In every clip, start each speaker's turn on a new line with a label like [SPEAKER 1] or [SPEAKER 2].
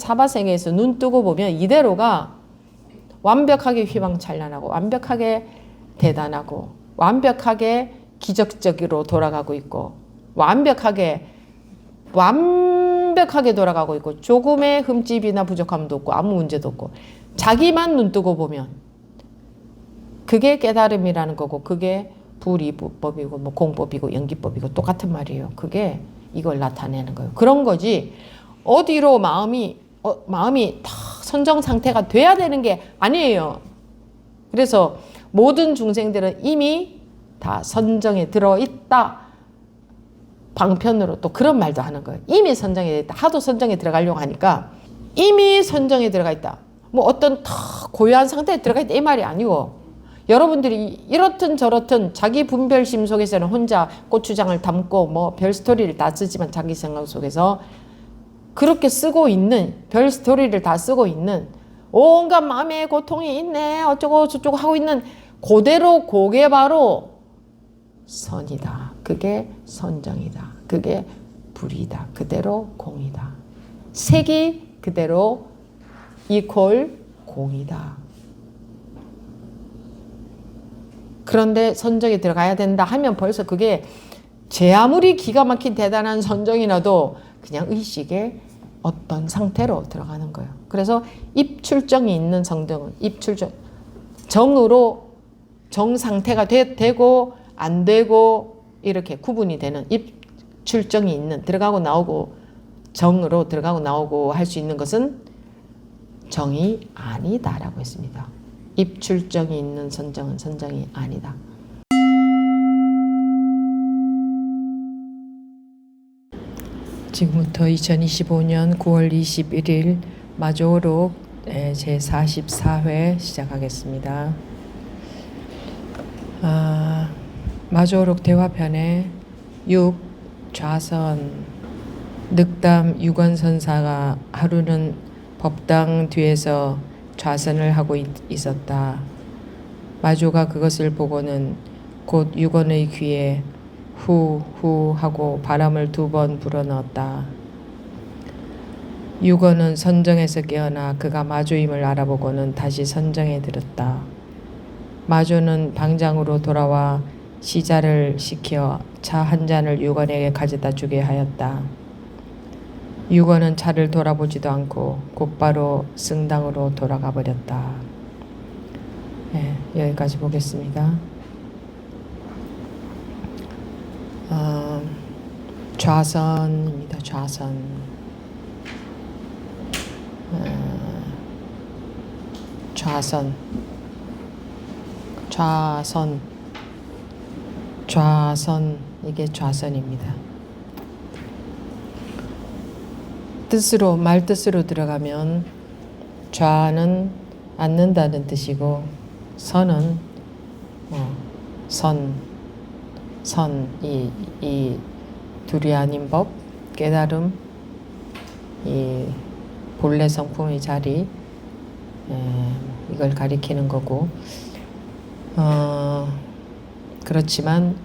[SPEAKER 1] 사바세계에서 눈 뜨고 보면 이대로가 완벽하게 휘황찬란하고 완벽하게 대단하고 완벽하게 기적적으로 돌아가고 있고 완벽하게 돌아가고 있고 조금의 흠집이나 부족함도 없고 아무 문제도 없고 자기만 눈 뜨고 보면 그게 깨달음이라는 거고 그게 불이법이고 뭐 공법이고 연기법이고 똑같은 말이에요. 그게 이걸 나타내는 거예요. 그런 거지 어디로 마음이 다 선정 상태가 돼야 되는 게 아니에요. 그래서 모든 중생들은 이미 다 선정에 들어있다. 방편으로 또 그런 말도 하는 거예요. 이미 선정에 있다. 하도 선정에 들어가려고 하니까 이미 선정에 들어가 있다. 뭐 어떤 다 고유한 상태에 들어가 있다 이 말이 아니고 여러분들이 이렇든 저렇든 자기 분별심 속에서는 혼자 고추장을 담고 뭐 별 스토리를 다 쓰지만 자기 생각 속에서 그렇게 쓰고 있는 별 스토리를 다 쓰고 있는 온갖 마음의 고통이 있네 어쩌고 저쩌고 하고 있는 그대로 그게 바로 선이다. 그게 선정이다. 그게 불이다. 그대로 공이다. 색이 그대로 이퀄 공이다. 그런데 선정에 들어가야 된다 하면 벌써 그게 제 아무리 기가 막힌 대단한 선정이라도 그냥 의식의 어떤 상태로 들어가는 거예요. 그래서 입출정이 있는 성정은 입출정 정으로 정 상태가 되고 안 되고 이렇게 구분이 되는 입출정이 있는 들어가고 나오고 정으로 들어가고 나오고 할 수 있는 것은 정이 아니다라고 했습니다. 입출정이 있는 선정은 선정이 아니다. 지금부터 2025년 9월 21일 마조록 제44회 시작하겠습니다. 마조록 대화편의 6 좌선 늑담 유건선사가 하루는 법당 뒤에서 좌선을 하고 있었다. 마조가 그것을 보고는 곧 유건의 귀에 후후 하고 바람을 2번 불어넣었다. 유건은 선정에서 깨어나 그가 마조임을 알아보고는 다시 선정에 들었다. 마조는 방장으로 돌아와 시자를 시켜 차 한 잔을 유건에게 가져다 주게 하였다. 유건은 차를 돌아보지도 않고 곧바로 승당으로 돌아가 버렸다. 네, 여기까지 보겠습니다. 좌선입니다. 좌선. 좌선 이게 좌선입니다. 뜻으로 말 뜻으로 들어가면 좌는 앉는다는 뜻이고 선은 이 둘이 아닌 법 깨달음 이 본래 성품의 자리 이걸 가리키는 거고 그렇지만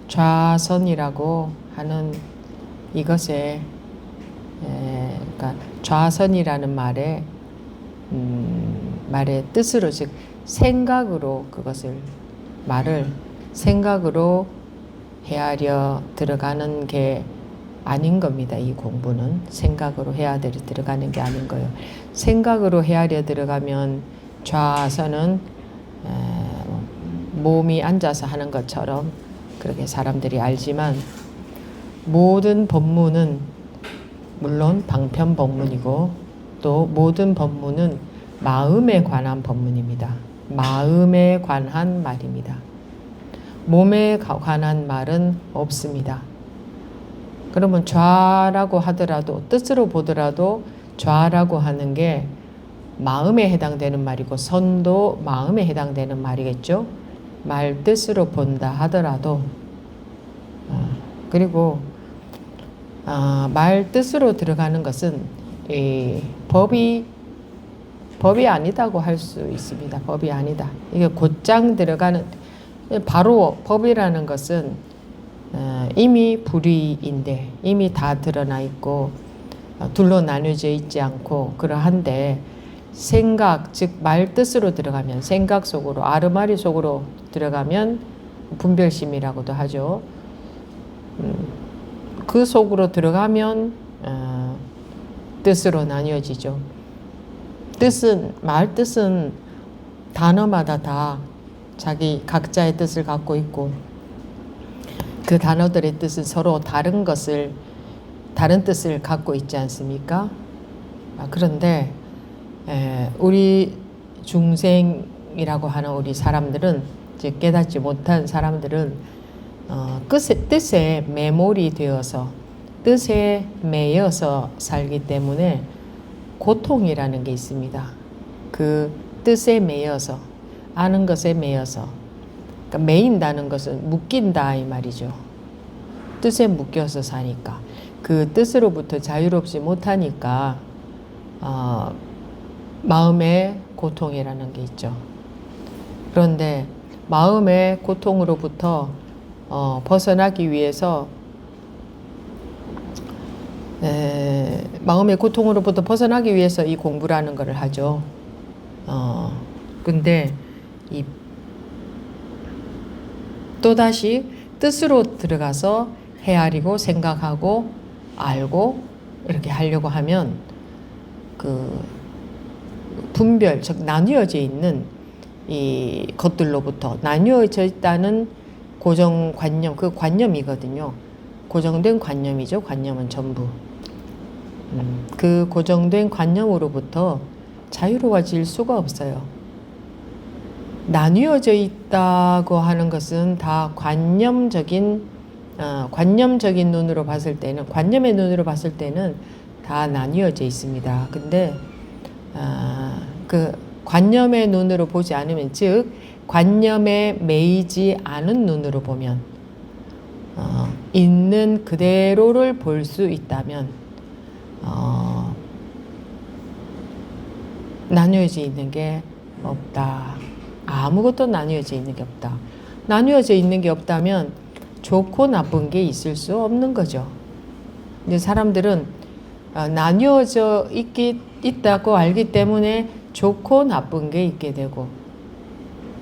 [SPEAKER 1] 좌선이라고 하는 이것에 그러니까 좌선이라는 말의 뜻으로 즉 생각으로 그것을 말을 생각으로 헤아려 들어가는 게 아닌 겁니다. 이 공부는 생각으로 헤아려 들어가는 게 아닌 거예요. 생각으로 헤아려 들어가면 좌선은 몸이 앉아서 하는 것처럼 그렇게 사람들이 알지만 모든 법문은 물론 방편 법문이고 또 모든 법문은 마음에 관한 법문입니다. 마음에 관한 말입니다. 몸에 관한 말은 없습니다. 그러면 좌라고 하더라도 뜻으로 보더라도 좌라고 하는 게 마음에 해당되는 말이고 선도 마음에 해당되는 말이겠죠. 말 뜻으로 본다 하더라도 그리고 말 뜻으로 들어가는 것은 이 법이 아니다고 할 수 있습니다. 법이 아니다. 이게 곧장 들어가는 바로 법이라는 것은 이미 불의인데 이미 다 드러나 있고 둘로 나뉘어져 있지 않고 그러한데 생각, 즉 말 뜻으로 들어가면 생각 속으로 아르마리 속으로 들어가면 분별심이라고도 하죠. 그 속으로 들어가면 뜻으로 나뉘어지죠. 말 뜻은 단어마다 다 자기 각자의 뜻을 갖고 있고 그 단어들의 뜻은 서로 다른 뜻을 갖고 있지 않습니까? 그런데 우리 중생이라고 하는 우리 사람들은, 즉 깨닫지 못한 사람들은 뜻에 매몰이 되어서 뜻에 매여서 살기 때문에 고통이라는 게 있습니다. 그 뜻에 매여서, 아는 것에 매여서, 그러니까 매인다는 것은 묶인다 이 말이죠. 뜻에 묶여서 사니까 그 뜻으로부터 자유롭지 못하니까 마음의 고통이라는 게 있죠. 그런데 마음의 고통으로부터 벗어나기 위해서 마음의 고통으로부터 벗어나기 위해서 이 공부라는 것을 하죠. 근데 또다시 뜻으로 들어가서 헤아리고 생각하고 알고 이렇게 하려고 하면 그 분별, 즉 나뉘어져 있는 이 것들로부터 나뉘어져 있다는 고정관념, 그 관념이거든요. 고정된 관념이죠. 관념은 전부. 그 고정된 관념으로부터 자유로워질 수가 없어요. 나뉘어져 있다고 하는 것은 다 관념적인 눈으로 봤을 때는, 관념의 눈으로 봤을 때는 다 나뉘어져 있습니다. 근데 그 관념의 눈으로 보지 않으면, 즉 관념에 매이지 않은 눈으로 보면, 있는 그대로를 볼 수 있다면 나뉘어져 있는 게 없다. 아무것도 나뉘어져 있는 게 없다. 나뉘어져 있는 게 없다면 좋고 나쁜 게 있을 수 없는 거죠. 이제 사람들은 나뉘어져 있다고 알기 때문에 좋고 나쁜 게 있게 되고,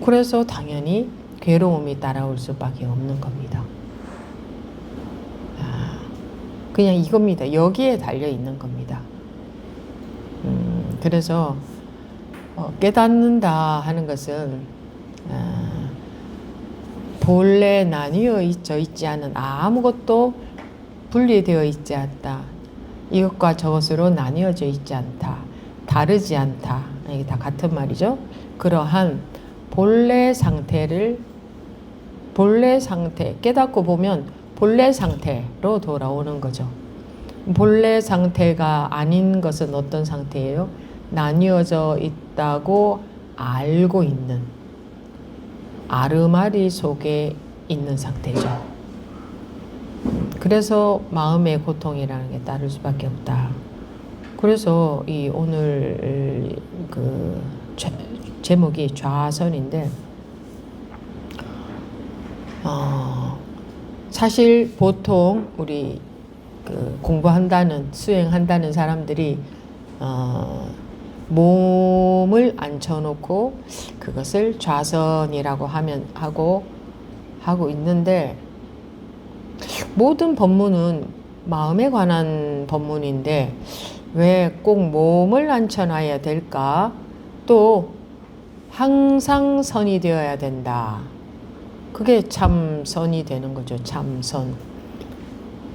[SPEAKER 1] 그래서 당연히 괴로움이 따라올 수밖에 없는 겁니다. 그냥 이겁니다. 여기에 달려 있는 겁니다. 그래서 깨닫는다 하는 것은 본래 나뉘어져 있지 않은, 아무것도 분리되어 있지 않다. 이것과 저것으로 나뉘어져 있지 않다. 다르지 않다. 이게 다 같은 말이죠. 그러한 본래 상태, 깨닫고 보면 본래 상태로 돌아오는 거죠. 본래 상태가 아닌 것은 어떤 상태예요? 나뉘어져 있다고 알고 있는, 아르마리 속에 있는 상태죠. 그래서 마음의 고통이라는 게 따를 수밖에 없다. 그래서 이 오늘 그 제목이 좌선인데, 사실 보통 우리 그 공부한다는, 수행한다는 사람들이 몸을 앉혀놓고 그것을 좌선이라고 하고 있는데, 모든 법문은 마음에 관한 법문인데 왜 꼭 몸을 앉혀놔야 될까? 또 항상 선이 되어야 된다. 그게 참 선이 되는 거죠. 참선.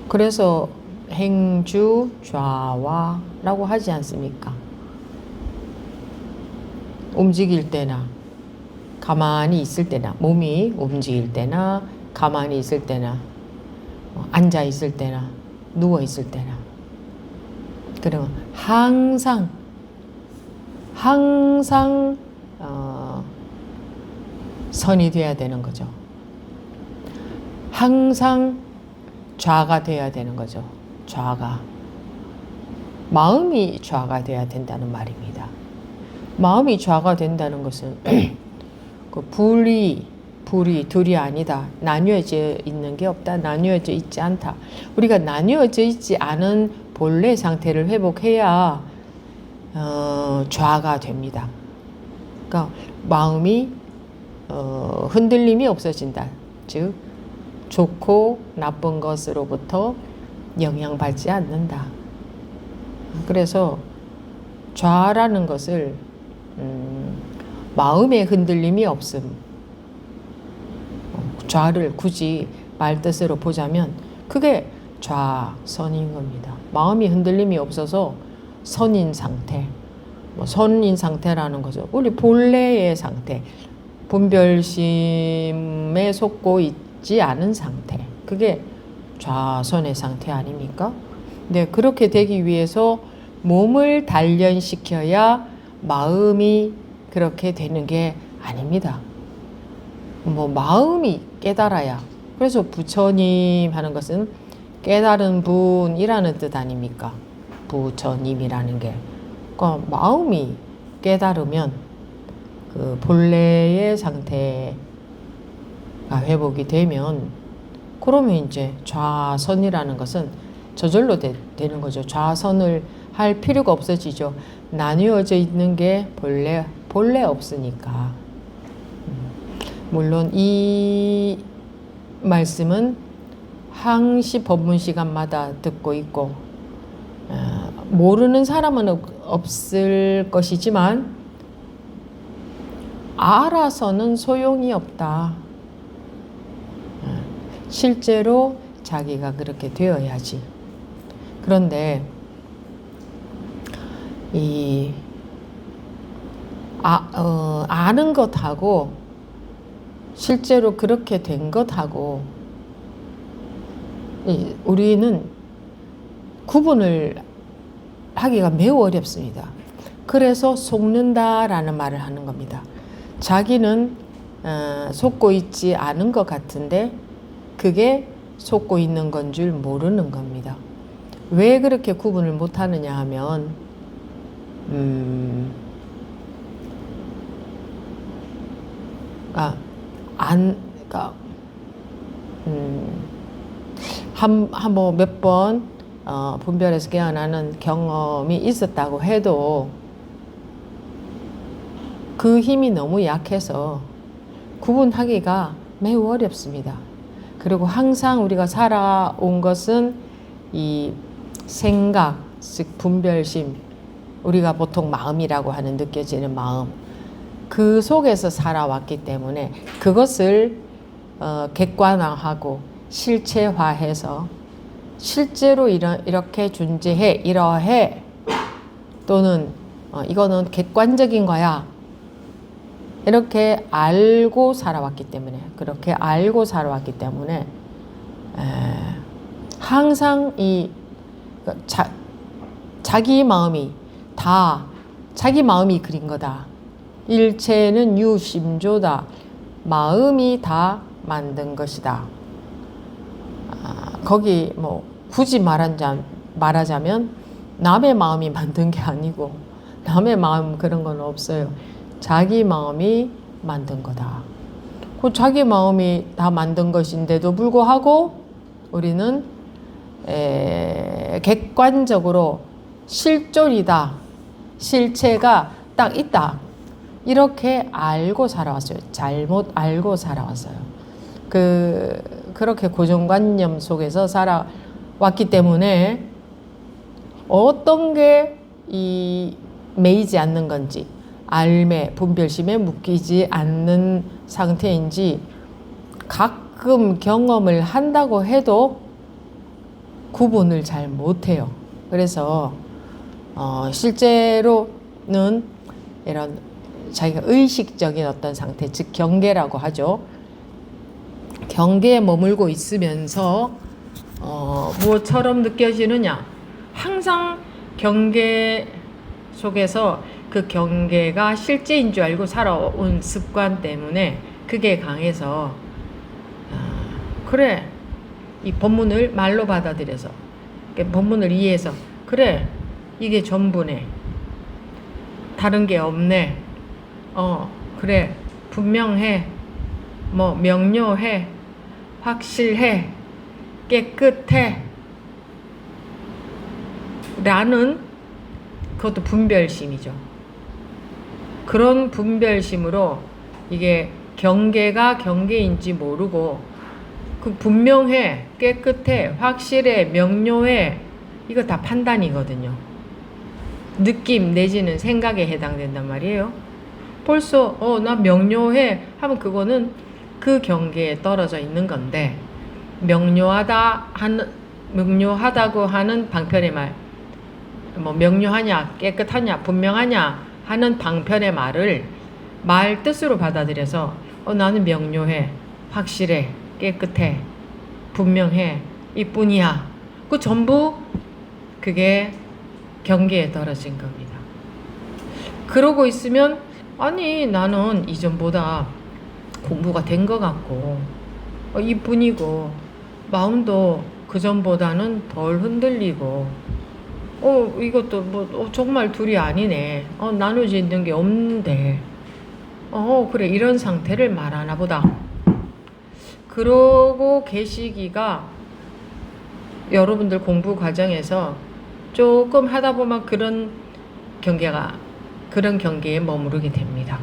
[SPEAKER 1] 그래서 행주 좌와라고 하지 않습니까? 움직일 때나 가만히 있을 때나, 몸이 움직일 때나 가만히 있을 때나 앉아 있을 때나 누워 있을 때나, 그러면 항상 선이 돼야 되는 거죠. 항상 좌가 돼야 되는 거죠. 좌가. 마음이 좌가 돼야 된다는 말입니다. 마음이 좌가 된다는 것은 그 불이 둘이 아니다. 나뉘어져 있는 게 없다. 나뉘어져 있지 않다. 우리가 나뉘어져 있지 않은 본래 상태를 회복해야 좌가 됩니다. 그러니까 마음이 흔들림이 없어진다. 즉 좋고 나쁜 것으로부터 영향받지 않는다. 그래서 좌라는 것을 마음의 흔들림이 없음. 좌를 굳이 말뜻으로 보자면 그게 좌선인 겁니다. 마음이 흔들림이 없어서 선인 상태, 선인 상태라는 거죠. 우리 본래의 상태, 분별심에 속고 있지 않은 상태, 그게 좌선의 상태 아닙니까? 네, 그렇게 되기 위해서 몸을 단련시켜야 마음이 그렇게 되는 게 아닙니다. 마음이 깨달아야. 그래서 부처님 하는 것은 깨달은 분이라는 뜻 아닙니까? 부처님이라는 게. 그러니까 마음이 깨달으면 그 본래의 상태가 회복이 되면 그러면 이제 좌선이라는 것은 저절로 되는 거죠. 좌선을 할 필요가 없어지죠. 나뉘어져 있는 게 본래 없으니까. 물론 이 말씀은 항시 법문 시간마다 듣고 있고 모르는 사람은 없을 것이지만 알아서는 소용이 없다. 실제로 자기가 그렇게 되어야지. 그런데 아는 것하고 실제로 그렇게 된 것하고 우리는 구분을 하기가 매우 어렵습니다. 그래서 속는다라는 말을 하는 겁니다. 자기는 속고 있지 않은 것 같은데 그게 속고 있는 건 줄 모르는 겁니다. 왜 그렇게 구분을 못하느냐 하면 몇 번 분별해서 깨어나는 경험이 있었다고 해도 그 힘이 너무 약해서 구분하기가 매우 어렵습니다. 그리고 항상 우리가 살아온 것은 이 생각, 즉 분별심, 우리가 보통 마음이라고 하는 느껴지는 마음, 그 속에서 살아왔기 때문에 그것을 객관화하고 실체화해서 실제로 이렇게 존재해, 이러해, 또는 이거는 객관적인 거야, 이렇게 알고 살아왔기 때문에, 그렇게 알고 살아왔기 때문에 항상 자기 마음이 다 자기 마음이 그린 거다. 일체는 유심조다. 마음이 다 만든 것이다. 거기 굳이 말하자면 남의 마음이 만든 게 아니고 남의 마음 그런 건 없어요. 자기 마음이 만든 거다. 그 자기 마음이 다 만든 것인데도 불구하고 우리는 객관적으로 실존이다. 실체가 딱 있다. 이렇게 알고 살아왔어요. 잘못 알고 살아왔어요. 그렇게 고정관념 속에서 살아왔기 때문에 어떤 게 매이지 않는 건지, 알매, 분별심에 묶이지 않는 상태인지 가끔 경험을 한다고 해도 구분을 잘 못해요. 그래서 실제로는 이런 자기가 의식적인 어떤 상태, 즉 경계라고 하죠. 경계에 머물고 있으면서 무엇처럼 느껴지느냐? 항상 경계 속에서 그 경계가 실제인 줄 알고 살아온 습관 때문에 그게 강해서 그래, 이 법문을 말로 받아들여서 법문을 이해해서 그래, 이게 전부네, 다른 게 없네, 그래, 분명해, 명료해, 확실해, 깨끗해, 라는 그것도 분별심이죠. 그런 분별심으로 이게 경계가 경계인지 모르고 그 분명해, 깨끗해, 확실해, 명료해, 이거 다 판단이거든요. 느낌 내지는 생각에 해당된단 말이에요. 벌써 나 명료해 하면 그거는 그 경계에 떨어져 있는 건데, 명료하다고 하는 방편의 말, 뭐 명료하냐, 깨끗하냐, 분명하냐 하는 방편의 말을 말 뜻으로 받아들여서 나는 명료해, 확실해, 깨끗해, 분명해, 이뿐이야. 그 전부 그게 경계에 떨어진 겁니다. 그러고 있으면 아니 나는 이전보다 공부가 된 것 같고 이뿐이고 마음도 그전보다는 덜 흔들리고 이것도 뭐 정말 둘이 아니네. 나눠져 있는 게 없는데 그래 이런 상태를 말하나 보다. 그러고 계시기가 여러분들 공부 과정에서 조금 하다 보면 그런 경계에 머무르게 됩니다.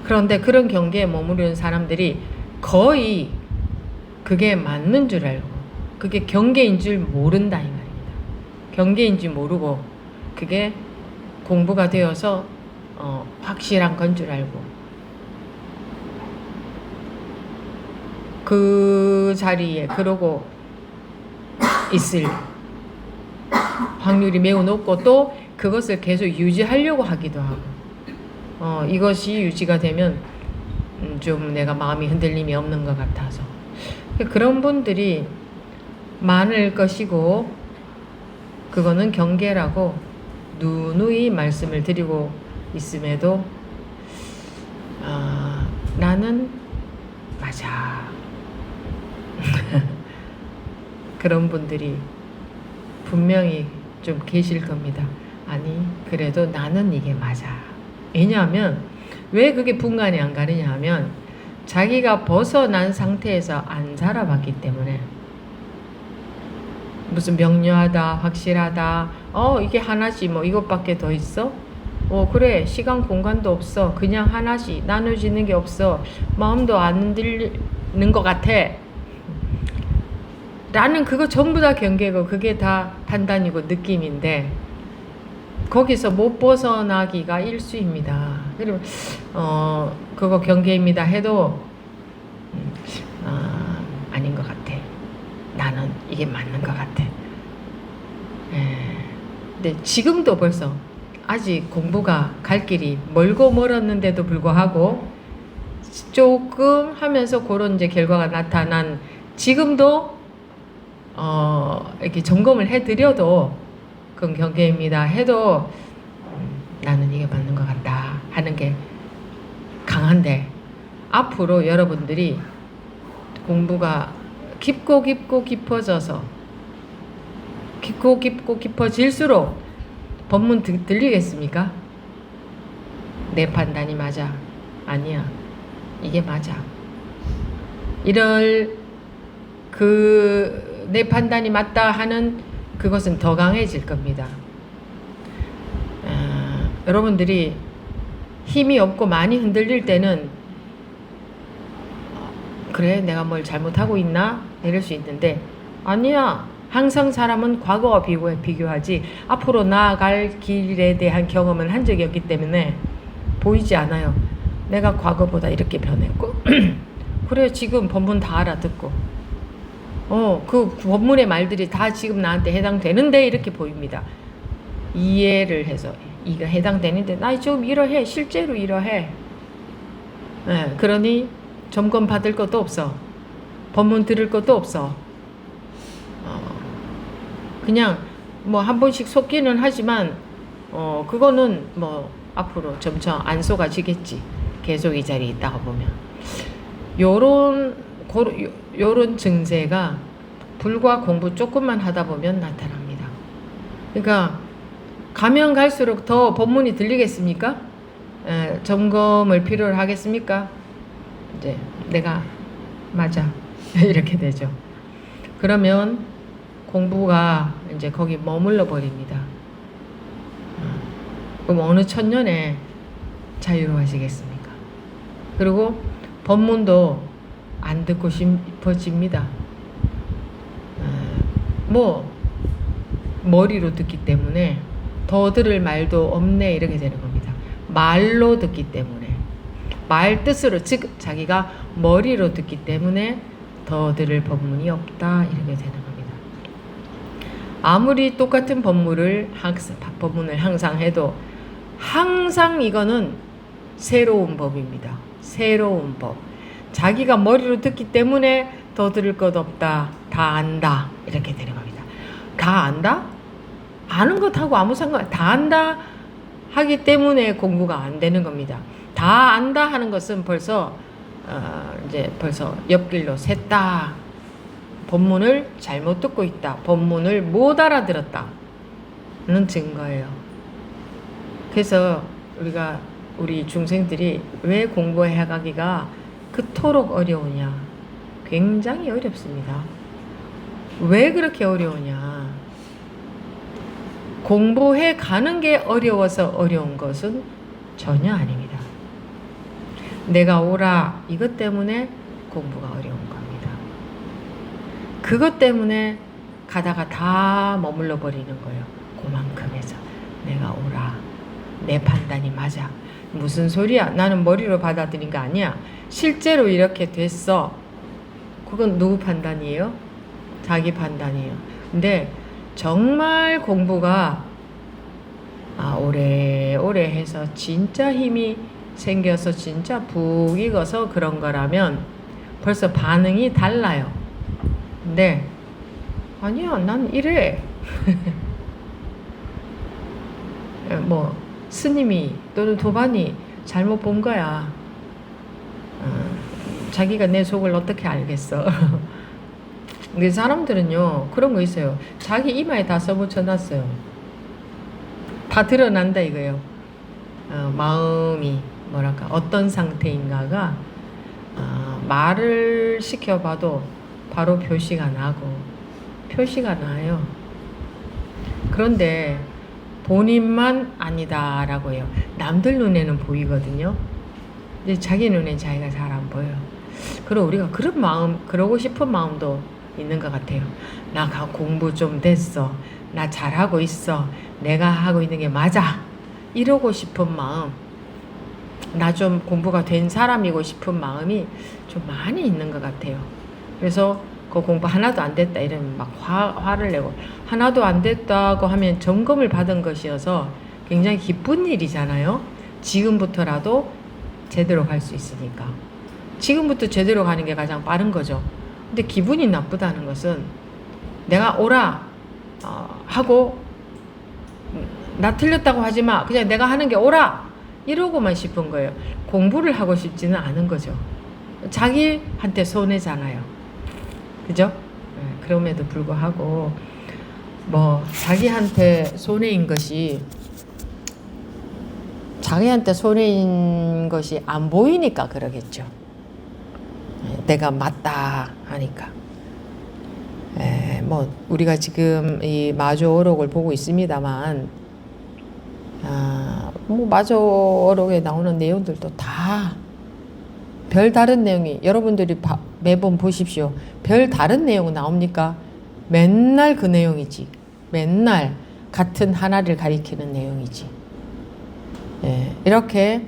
[SPEAKER 1] 그런데 그런 경계에 머무르는 사람들이 거의 그게 맞는 줄 알고 그게 경계인 줄 모른다 이 말입니다. 경계인지 모르고 그게 공부가 되어서 확실한 건 줄 알고 그 자리에 그러고 있을 확률이 매우 높고 또 그것을 계속 유지하려고 하기도 하고 이것이 유지가 되면 좀 내가 마음이 흔들림이 없는 것 같아서 그런 분들이 많을 것이고 그거는 경계라고 누누이 말씀을 드리고 있음에도 나는 맞아 그런 분들이 분명히 좀 계실 겁니다. 아니 그래도 나는 이게 맞아. 왜냐하면 왜 그게 분간이 안 가느냐 하면 자기가 벗어난 상태에서 안 살아봤기 때문에 무슨 명료하다 확실하다 이게 하나지 뭐 이것밖에 더 있어? 그래 시간 공간도 없어 그냥 하나지 나눠지는 게 없어 마음도 안 들리는 것 같아 라는 그거 전부 다 경계고 그게 다 판단이고 느낌인데 거기서 못 벗어나기가 일수입니다. 그리고 그거 경계입니다 해도 아닌 것 같아. 나는 이게 맞는 것 같아. 근데 지금도 벌써 아직 공부가 갈 길이 멀고 멀었는데도 불구하고 조금 하면서 그런 이제 결과가 나타난 지금도 이렇게 점검을 해드려도 그건 경계입니다 해도 나는 이게 맞는 것 같다 하는 게 강한데 앞으로 여러분들이 공부가 깊고 깊어져서 깊고 깊어질수록 법문 들리겠습니까? 내 판단이 맞아. 아니야. 이게 맞아. 이럴 내 판단이 맞다 하는 그것은 더 강해질 겁니다. 여러분들이 힘이 없고 많이 흔들릴 때는 그래 내가 뭘 잘못하고 있나? 이럴 수 있는데 아니야. 항상 사람은 과거와 비교하지 앞으로 나아갈 길에 대한 경험을 한 적이 없기 때문에 보이지 않아요. 내가 과거보다 이렇게 변했고 그래 지금 법문 다 알아듣고 그 법문의 말들이 다 지금 나한테 해당되는데 이렇게 보입니다. 이해를 해서 이거 해당되는데 나 지금 이러해 실제로 이러해 그러니 점검 받을 것도 없어 법문 들을 것도 없어 그냥 뭐 한 번씩 속기는 하지만 그거는 뭐 앞으로 점차 안 속아지겠지 계속 이 자리에 있다가 보면 요런 증세가 불과 공부 조금만 하다 보면 나타납니다. 그러니까 가면 갈수록 더 법문이 들리겠습니까? 점검을 필요로 하겠습니까? 이제 내가 맞아 이렇게 되죠. 그러면 공부가 이제 거기 머물러 버립니다. 그럼 어느 천년에 자유로워지겠습니까? 그리고 법문도 안 듣고 싶어집니다. 뭐 머리로 듣기 때문에 더 들을 말도 없네 이렇게 되는 겁니다. 말로 듣기 때문에, 말 뜻으로, 즉 자기가 머리로 듣기 때문에 더 들을 법문이 없다 이렇게 되는 겁니다. 아무리 똑같은 법문을 항상 해도 항상 이거는 새로운 법입니다. 새로운 법. 자기가 머리로 듣기 때문에 더 들을 것 없다. 다 안다. 이렇게 되는 겁니다. 다 안다? 아는 것하고 아무 상관, 다 안다 하기 때문에 공부가 안 되는 겁니다. 다 안다 하는 것은 벌써 옆길로 샜다. 법문을 잘못 듣고 있다. 법문을 못 알아들었다는 증거예요. 그래서 우리 중생들이 왜 공부해 가기가 그토록 어려우냐? 굉장히 어렵습니다. 왜 그렇게 어려우냐? 공부해 가는 게 어려워서 어려운 것은 전혀 아닙니다. 내가 오라 이것 때문에 공부가 어려운 겁니다. 그것 때문에 가다가 다 머물러 버리는 거예요. 그만큼에서 내가 오라. 내 판단이 맞아. 무슨 소리야? 나는 머리로 받아들인 거 아니야. 실제로 이렇게 됐어. 그건 누구 판단이에요? 자기 판단이에요. 근데 정말 공부가 오래오래 해서 진짜 힘이 생겨서 진짜 푹 익어서 그런 거라면 벌써 반응이 달라요. 근데 아니야, 난 이래. 뭐 스님이 또는 도반이 잘못 본 거야. 자기가 내 속을 어떻게 알겠어. 근데 사람들은요 그런 거 있어요. 자기 이마에 다 써붙여놨어요. 다 드러난다 이거예요. 마음이 뭐랄까 어떤 상태인가가 말을 시켜봐도 바로 표시가 나요. 그런데 본인만 아니다라고 해요. 남들 눈에는 보이거든요. 근데 자기 눈엔 자기가 잘 안 보여요. 그리고 우리가 그런 마음, 그러고 싶은 마음도 있는 것 같아요. 나 공부 좀 됐어. 나 잘하고 있어. 내가 하고 있는 게 맞아. 이러고 싶은 마음, 나 좀 공부가 된 사람이고 싶은 마음이 좀 많이 있는 것 같아요. 그래서 그 공부 하나도 안 됐다 이러면 막 화를 내고, 하나도 안 됐다고 하면 점검을 받은 것이어서 굉장히 기쁜 일이잖아요. 지금부터라도 제대로 갈 수 있으니까. 지금부터 제대로 가는 게 가장 빠른 거죠. 근데 기분이 나쁘다는 것은 내가 오라 하고 나 틀렸다고 하지 마. 그냥 내가 하는 게 오라 이러고만 싶은 거예요. 공부를 하고 싶지는 않은 거죠. 자기한테 손해잖아요. 그죠? 그럼에도 불구하고 뭐 자기한테 손해인 것이 안 보이니까 그러겠죠. 내가 맞다 하니까. 뭐 우리가 지금 이 마조어록을 보고 있습니다만, 뭐 마조어록에 나오는 내용들도 다 별 다른 내용이, 여러분들이 매번 보십시오. 별 다른 내용 나옵니까? 맨날 그 내용이지. 맨날 같은 하나를 가리키는 내용이지. 이렇게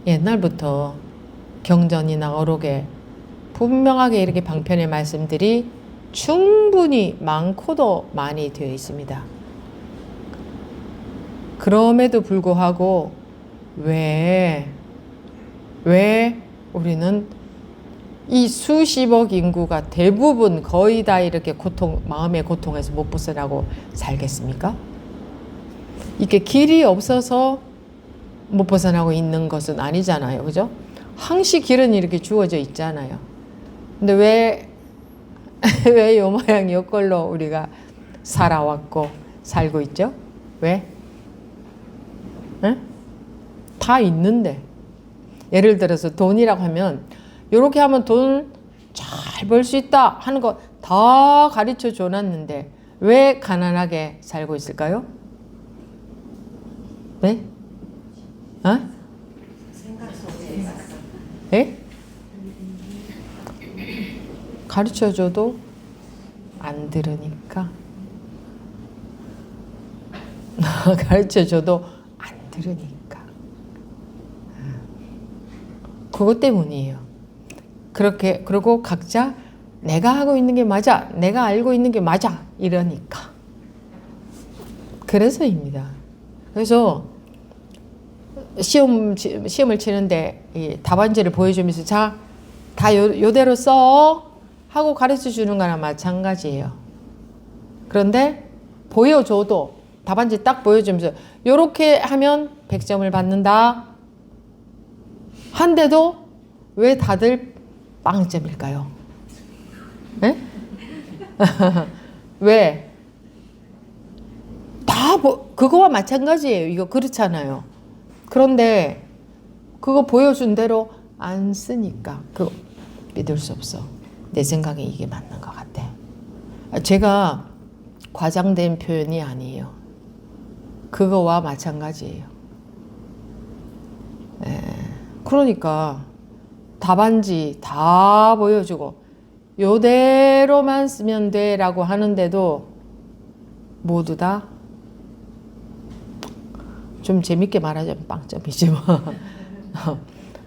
[SPEAKER 1] 옛날부터 경전이나 어록에 분명하게 이렇게 방편의 말씀들이 충분히 많고도 많이 되어 있습니다. 그럼에도 불구하고 왜 우리는 이 수십억 인구가 대부분 거의 다 이렇게 마음의 고통에서 못 벗어나고 살겠습니까? 이게 길이 없어서 못 벗어나고 있는 것은 아니잖아요. 그죠? 항시 길은 이렇게 주어져 있잖아요. 근데 왜 요 모양 요 꼴로 우리가 살아왔고 살고 있죠? 왜? 다 있는데. 예를 들어서 돈이라고 하면 이렇게 하면 돈 잘 벌 수 있다 하는 거 다 가르쳐 줘놨는데 왜 가난하게 살고 있을까요? 네? 어? 네? 가르쳐줘도 안 들으니까. 가르쳐줘도 안 들으니까. 그것 때문이에요. 그렇게, 그리고 각자 내가 하고 있는 게 맞아, 내가 알고 있는 게 맞아, 이러니까. 그래서입니다. 그래서 시험을 치는데 이 답안지를 보여주면서 자, 다 요대로 써 하고 가르쳐 주는 거나 마찬가지예요. 그런데 보여줘도 답안지 딱 보여주면서 요렇게 하면 100점을 받는다 한데도 왜 다들 빵점일까요? 네? 왜? 다 그거와 마찬가지예요. 이거 그렇잖아요. 그런데 그거 보여준 대로 안 쓰니까 그거 믿을 수 없어. 내 생각에 이게 맞는 것 같아. 제가 과장된 표현이 아니에요. 그거와 마찬가지예요. 그러니까 답안지 다 보여주고 요대로만 쓰면 돼 라고 하는데도 모두 다 좀 재밌게 말하자면 빵점이지만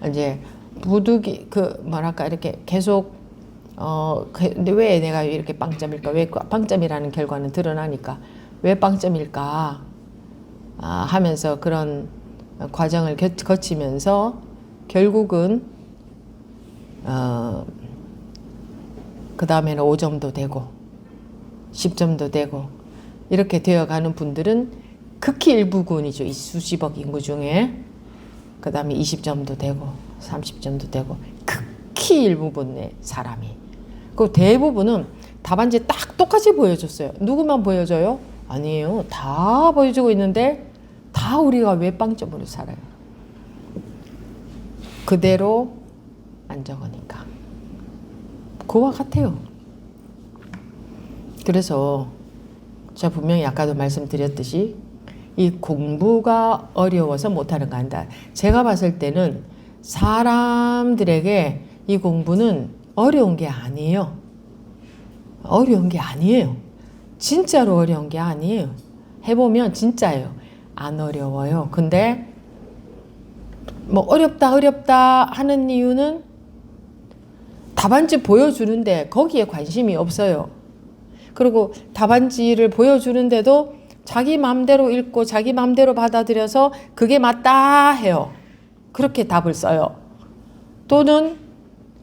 [SPEAKER 1] 이제 부득이 그 뭐랄까 이렇게 계속 근데 왜 내가 이렇게 빵점일까? 왜 빵점이라는 결과는 드러나니까 왜 빵점일까? 하면서 그런 과정을 거치면서 결국은 그 다음에는 5점도 되고 10점도 되고 이렇게 되어가는 분들은 극히 일부분이죠. 이 수십억 인구 중에. 그 다음에 20점도 되고 30점도 되고 극히 일부분의 사람이. 그 대부분은 답안지 딱 똑같이 보여줬어요. 누구만 보여줘요? 아니에요. 다 보여주고 있는데 다 우리가 왜 빵점으로 살아요? 그대로 안 적으니까. 그와 같아요. 그래서 제가 분명히 아까도 말씀드렸듯이 이 공부가 어려워서 못하는 거 아니다. 제가 봤을 때는 사람들에게 이 공부는 어려운 게 아니에요. 어려운 게 아니에요. 진짜로 어려운 게 아니에요. 해보면 진짜예요. 안 어려워요. 근데 뭐 어렵다 하는 이유는 답안지 보여주는데 거기에 관심이 없어요. 그리고 답안지를 보여주는데도 자기 마음대로 읽고 자기 마음대로 받아들여서 그게 맞다 해요. 그렇게 답을 써요. 또는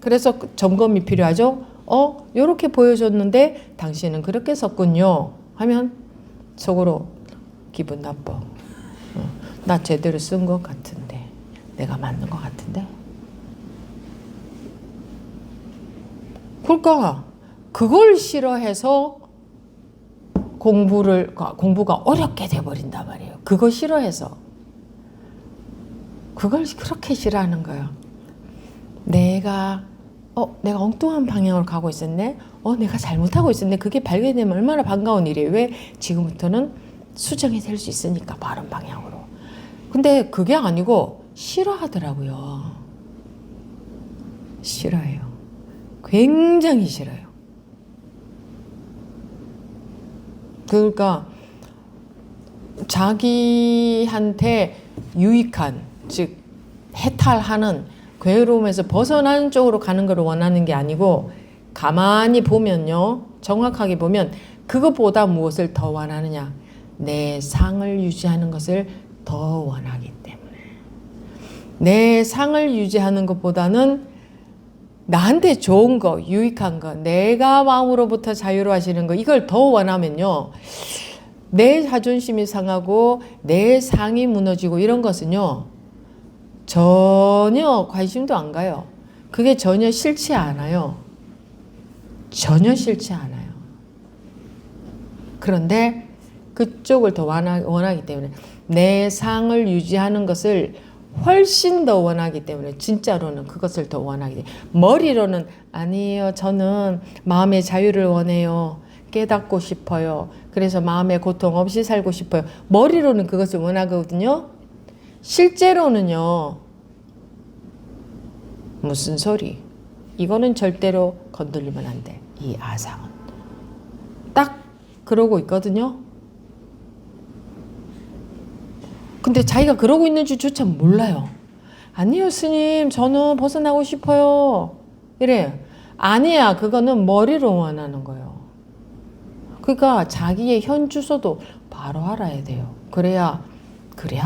[SPEAKER 1] 그래서 점검이 필요하죠. 요렇게 보여줬는데 당신은 그렇게 썼군요. 하면 속으로 기분 나빠. 나 제대로 쓴 것 같은데. 내가 맞는 것 같은데. 그러니까 그걸 싫어해서 공부가 어렵게 돼버린단 말이에요. 그거 싫어해서. 그걸 그렇게 싫어하는 거예요. 내가 엉뚱한 방향으로 가고 있었네. 내가 잘못하고 있었네. 그게 발견되면 얼마나 반가운 일이에요. 왜? 지금부터는 수정이 될 수 있으니까 바른 방향으로. 근데 그게 아니고 싫어하더라고요. 싫어해요. 굉장히 싫어요. 그러니까 자기한테 유익한, 즉 해탈하는 괴로움에서 벗어나는 쪽으로 가는 걸 원하는 게 아니고 가만히 보면요. 정확하게 보면 그것보다 무엇을 더 원하느냐. 내 상을 유지하는 것을 더 원하기 때문에. 내 상을 유지하는 것보다는 나한테 좋은 거, 유익한 거, 내가 마음으로부터 자유로워지는 거, 이걸 더 원하면요. 내 자존심이 상하고 내 상이 무너지고 이런 것은요. 전혀 관심도 안 가요. 그게 전혀 싫지 않아요. 전혀 싫지 않아요. 그런데 그쪽을 더 원하기 때문에 내 상을 유지하는 것을 훨씬 더 원하기 때문에 진짜로는 그것을 더 원하기 때문에 머리로는 아니에요. 저는 마음의 자유를 원해요. 깨닫고 싶어요. 그래서 마음의 고통 없이 살고 싶어요. 머리로는 그것을 원하거든요. 실제로는요. 무슨 소리? 이거는 절대로 건들리면 안 돼. 이 아상은. 딱 그러고 있거든요. 근데 자기가 그러고 있는 줄조차 몰라요. 아니요, 스님. 저는 벗어나고 싶어요. 이래요. 아니야. 그거는 머리로 원하는 거예요. 그러니까 자기의 현 주소도 바로 알아야 돼요. 그래야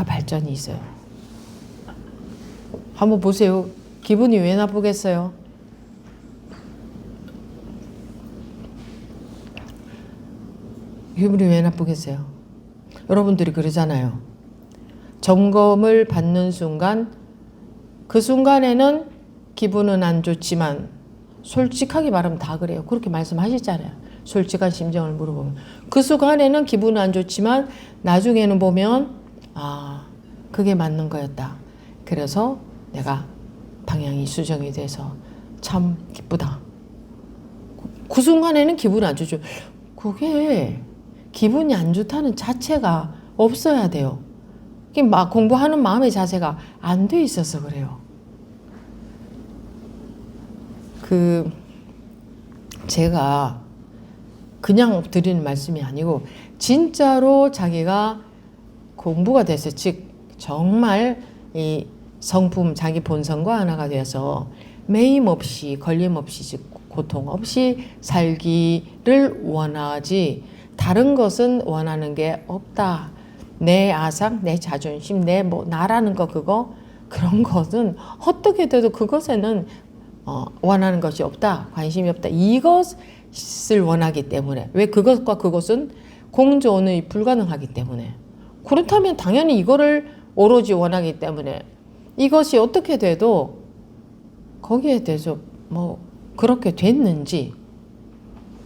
[SPEAKER 1] 발전이 있어요. 한번 보세요. 기분이 왜 나쁘겠어요? 기분이 왜 나쁘겠어요? 여러분들이 그러잖아요. 점검을 받는 순간, 그 순간에는 기분은 안 좋지만 솔직하게 말하면 다 그래요. 그렇게 말씀하시잖아요. 솔직한 심정을 물어보면. 그 순간에는 기분은 안 좋지만 나중에는 보면 그게 맞는 거였다. 그래서 내가 방향이 수정이 돼서 참 기쁘다. 그 순간에는 기분이 안 좋죠. 그게 기분이 안 좋다는 자체가 없어야 돼요. 막 공부하는 마음의 자세가 안 돼 있어서 그래요. 제가 그냥 드리는 말씀이 아니고 진짜로 자기가 공부가 돼서, 즉 정말 이 성품, 자기 본성과 하나가 되어서 매임 없이, 걸림 없이, 즉 고통 없이 살기를 원하지 다른 것은 원하는 게 없다. 내 아상, 내 자존심, 나라는 거, 그런 것은 어떻게 돼도 그것에는 원하는 것이 없다. 관심이 없다. 이것을 원하기 때문에. 왜? 그것과 그것은 공존이 불가능하기 때문에. 그렇다면 당연히 이거를 오로지 원하기 때문에 이것이 어떻게 돼도 거기에 대해서 그렇게 됐는지,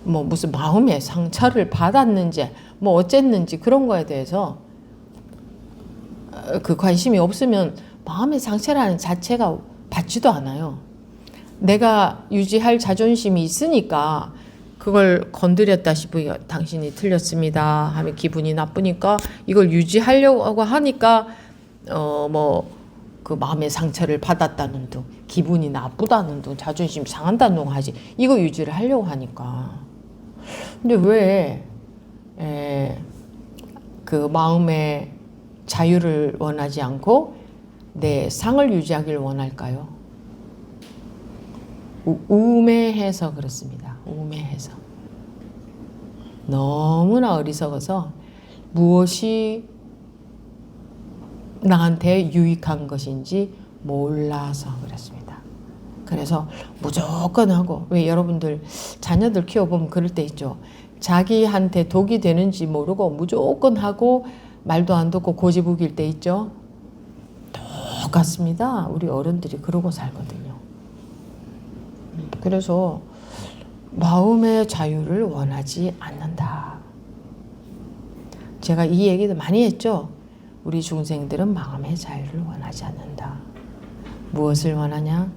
[SPEAKER 1] 무슨 마음의 상처를 받았는지, 어쨌는지 그런 거에 대해서 그 관심이 없으면 마음의 상처라는 자체가 받지도 않아요. 내가 유지할 자존심이 있으니까 그걸 건드렸다 싶으니까 당신이 틀렸습니다 하면 기분이 나쁘니까 이걸 유지하려고 하니까 그 마음의 상처를 받았다는 둥, 기분이 나쁘다는 둥, 자존심 상한다는 둥 하지. 이거 유지를 하려고 하니까. 근데 왜 그 마음의 자유를 원하지 않고 내 상을 유지하기를 원할까요? 우매해서 그렇습니다. 우매해서. 너무나 어리석어서 무엇이 나한테 유익한 것인지 몰라서 그렇습니다. 그래서 무조건 하고, 왜 여러분들 자녀들 키워보면 그럴 때 있죠. 자기한테 독이 되는지 모르고 무조건 하고 말도 안 듣고 고집우길 때 있죠. 똑같습니다. 우리 어른들이 그러고 살거든요. 그래서 마음의 자유를 원하지 않는다. 제가 이 얘기도 많이 했죠. 우리 중생들은 마음의 자유를 원하지 않는다. 무엇을 원하냐?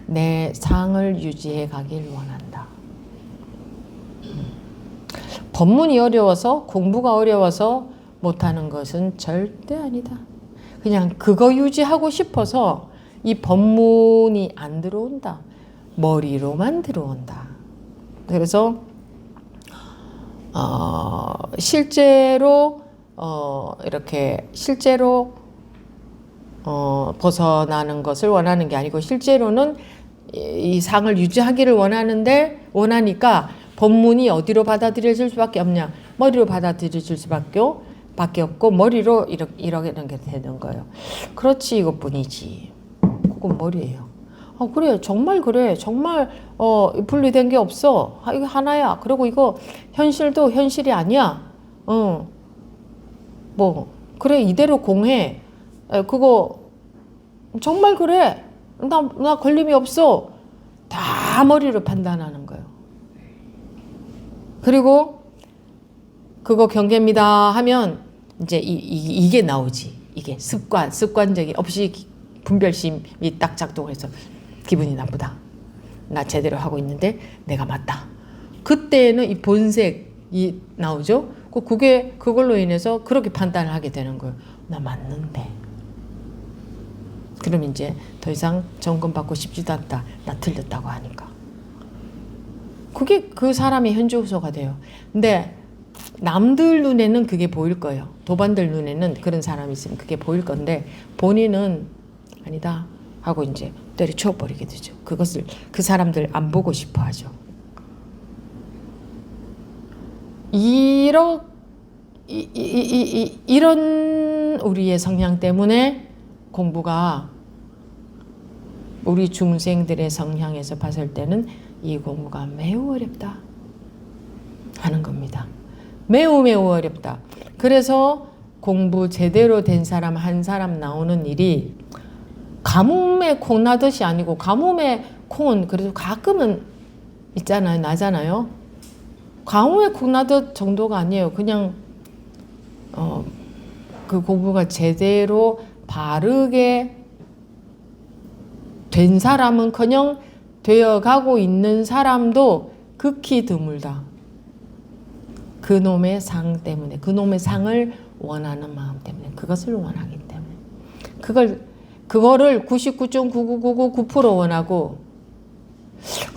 [SPEAKER 1] 내 상을 유지해 가길 원한다. 법문이 어려워서, 공부가 어려워서 못하는 것은 절대 아니다. 그냥 그거 유지하고 싶어서 이 법문이 안 들어온다. 머리로만 들어온다. 그래서 실제로 벗어나는 것을 원하는 게 아니고, 실제로는 이 상을 유지하기를 원하니까 법문이 어디로 받아들여질 수밖에 없냐? 머리로 받아들여질 수밖에 없고, 머리로 이러는 게 되는 거예요. 그렇지, 이것뿐이지. 그건 머리예요. 그래, 정말 그래. 정말 분리된 게 없어. 이거 하나야. 그리고 이거 현실도 현실이 아니야. 그래, 이대로 공해. 그거 정말 그래. 나 걸림이 없어. 다 머리로 판단하는 거예요. 그리고 그거 경계입니다 하면 이제 이게 나오지. 이게 습관적인 없이 분별심이 딱 작동해서 기분이 나쁘다. 나 제대로 하고 있는데 내가 맞다. 그때는 이 본색, 나오죠. 그게 그걸로 인해서 그렇게 판단을 하게 되는 거예요. 나 맞는데. 그럼 이제 더 이상 점검받고 싶지도 않다. 나 틀렸다고 하니까. 그게 그 사람의 현주소가 돼요. 근데 남들 눈에는 그게 보일 거예요. 도반들 눈에는 그런 사람이 있으면 그게 보일 건데 본인은 아니다 하고 이제 때려쳐 버리게 되죠. 그것을 그 사람들 안 보고 싶어 하죠. 이런 우리의 성향 때문에 공부가 우리 중생들의 성향에서 봤을 때는 이 공부가 매우 어렵다 하는 겁니다. 매우 어렵다. 그래서 공부 제대로 된 사람 한 사람 나오는 일이 가뭄에 콩 나듯이 아니고 가뭄에 콩은 그래도 가끔은 있잖아요. 나잖아요. 가뭄에 콩 나듯 정도가 아니에요. 그냥 그 공부가 제대로 바르게 된 사람은커녕 되어가고 있는 사람도 극히 드물다. 그놈의 상 때문에, 그놈의 상을 원하는 마음 때문에, 그것을 원하기 때문에. 그거를 99.99999% 원하고,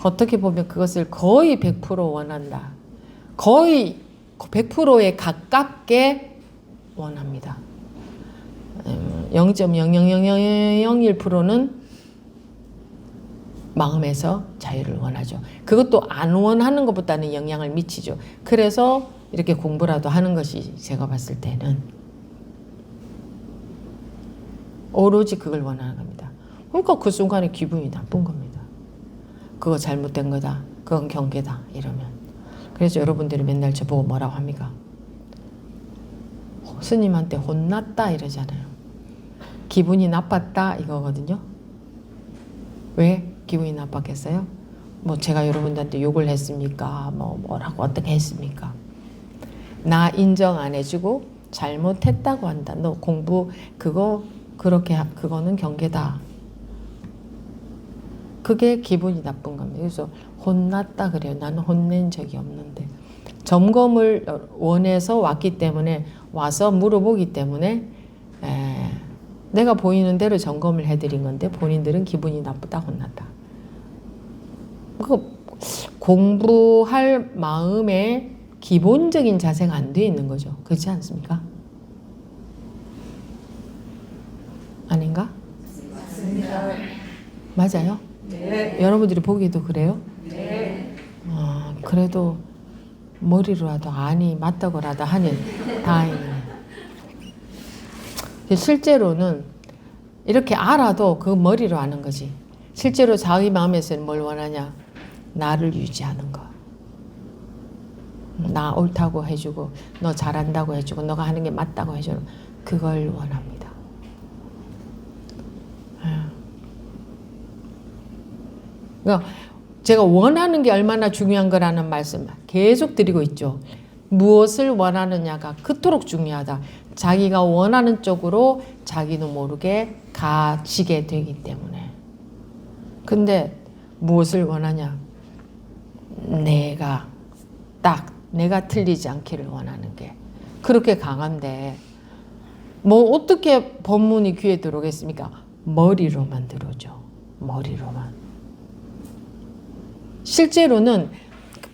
[SPEAKER 1] 어떻게 보면 그것을 거의 100% 원한다. 거의 100%에 가깝게 원합니다. 0.00001%는 마음에서 자유를 원하죠. 그것도 안 원하는 것보다는 영향을 미치죠. 그래서 이렇게 공부라도 하는 것이 제가 봤을 때는 오로지 그걸 원하는 겁니다. 그러니까 그 순간에 기분이 나쁜 겁니다. 그거 잘못된 거다. 그건 경계다. 이러면. 그래서 여러분들이 맨날 저보고 뭐라고 합니까? 스님한테 혼났다 이러잖아요. 기분이 나빴다 이거거든요. 왜 기분이 나빴겠어요? 뭐 제가 여러분들한테 욕을 했습니까? 뭐라고 어떻게 했습니까? 나 인정 안 해주고 잘못했다고 한다. 너 공부 그거는 경계다. 그게 기분이 나쁜 겁니다. 그래서 혼났다 그래요. 나는 혼낸 적이 없는데. 점검을 원해서 왔기 때문에 와서 물어보기 때문에 내가 보이는 대로 점검을 해드린 건데 본인들은 기분이 나쁘다 혼났다. 공부할 마음의 기본적인 자세가 안 돼 있는 거죠. 그렇지 않습니까? 아닌가?
[SPEAKER 2] 맞습니다.
[SPEAKER 1] 맞아요?
[SPEAKER 2] 네.
[SPEAKER 1] 여러분들이 보기도 그래요?
[SPEAKER 2] 네.
[SPEAKER 1] 그래도 머리로라도 아니 맞다고라도 하니 다행이네. 실제로는 이렇게 알아도 그 머리로 아는 거지. 실제로 자기 마음에서는 뭘 원하냐? 나를 유지하는 거. 나 옳다고 해주고 너 잘한다고 해주고 너가 하는 게 맞다고 해주는 그걸 원합니다. 그러니까 제가 원하는 게 얼마나 중요한 거라는 말씀 계속 드리고 있죠. 무엇을 원하느냐가 그토록 중요하다. 자기가 원하는 쪽으로 자기도 모르게 가지게 되기 때문에. 근데 무엇을 원하냐? 내가 틀리지 않기를 원하는 게 그렇게 강한데 뭐 어떻게 법문이 귀에 들어오겠습니까? 머리로만 들어오죠. 머리로만. 실제로는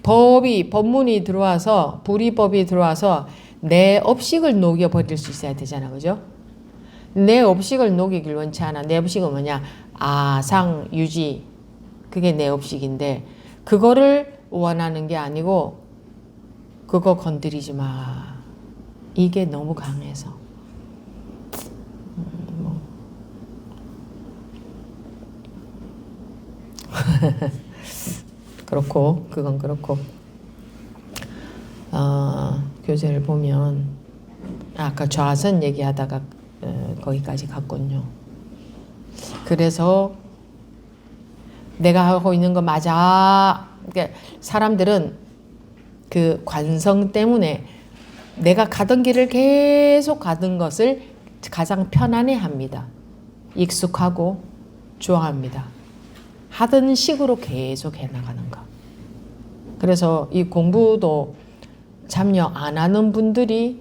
[SPEAKER 1] 법문이 들어와서 불이법이 들어와서 내 업식을 녹여버릴 수 있어야 되잖아. 그죠? 내 업식을 녹이길 원치 않아. 내 업식은 뭐냐? 아상 유지. 그게 내 업식인데 그거를 원하는 게 아니고 그거 건드리지 마. 이게 너무 강해서. 그렇고 그건 그렇고 교재를 보면 아까 좌선 얘기하다가 거기까지 갔군요. 그래서 내가 하고 있는 거 맞아. 그러니까 사람들은 그 관성 때문에 내가 가던 길을 계속 가던 것을 가장 편안해합니다. 익숙하고 좋아합니다. 하던 식으로 계속 해나가는 거. 그래서 이 공부도 참여 안 하는 분들이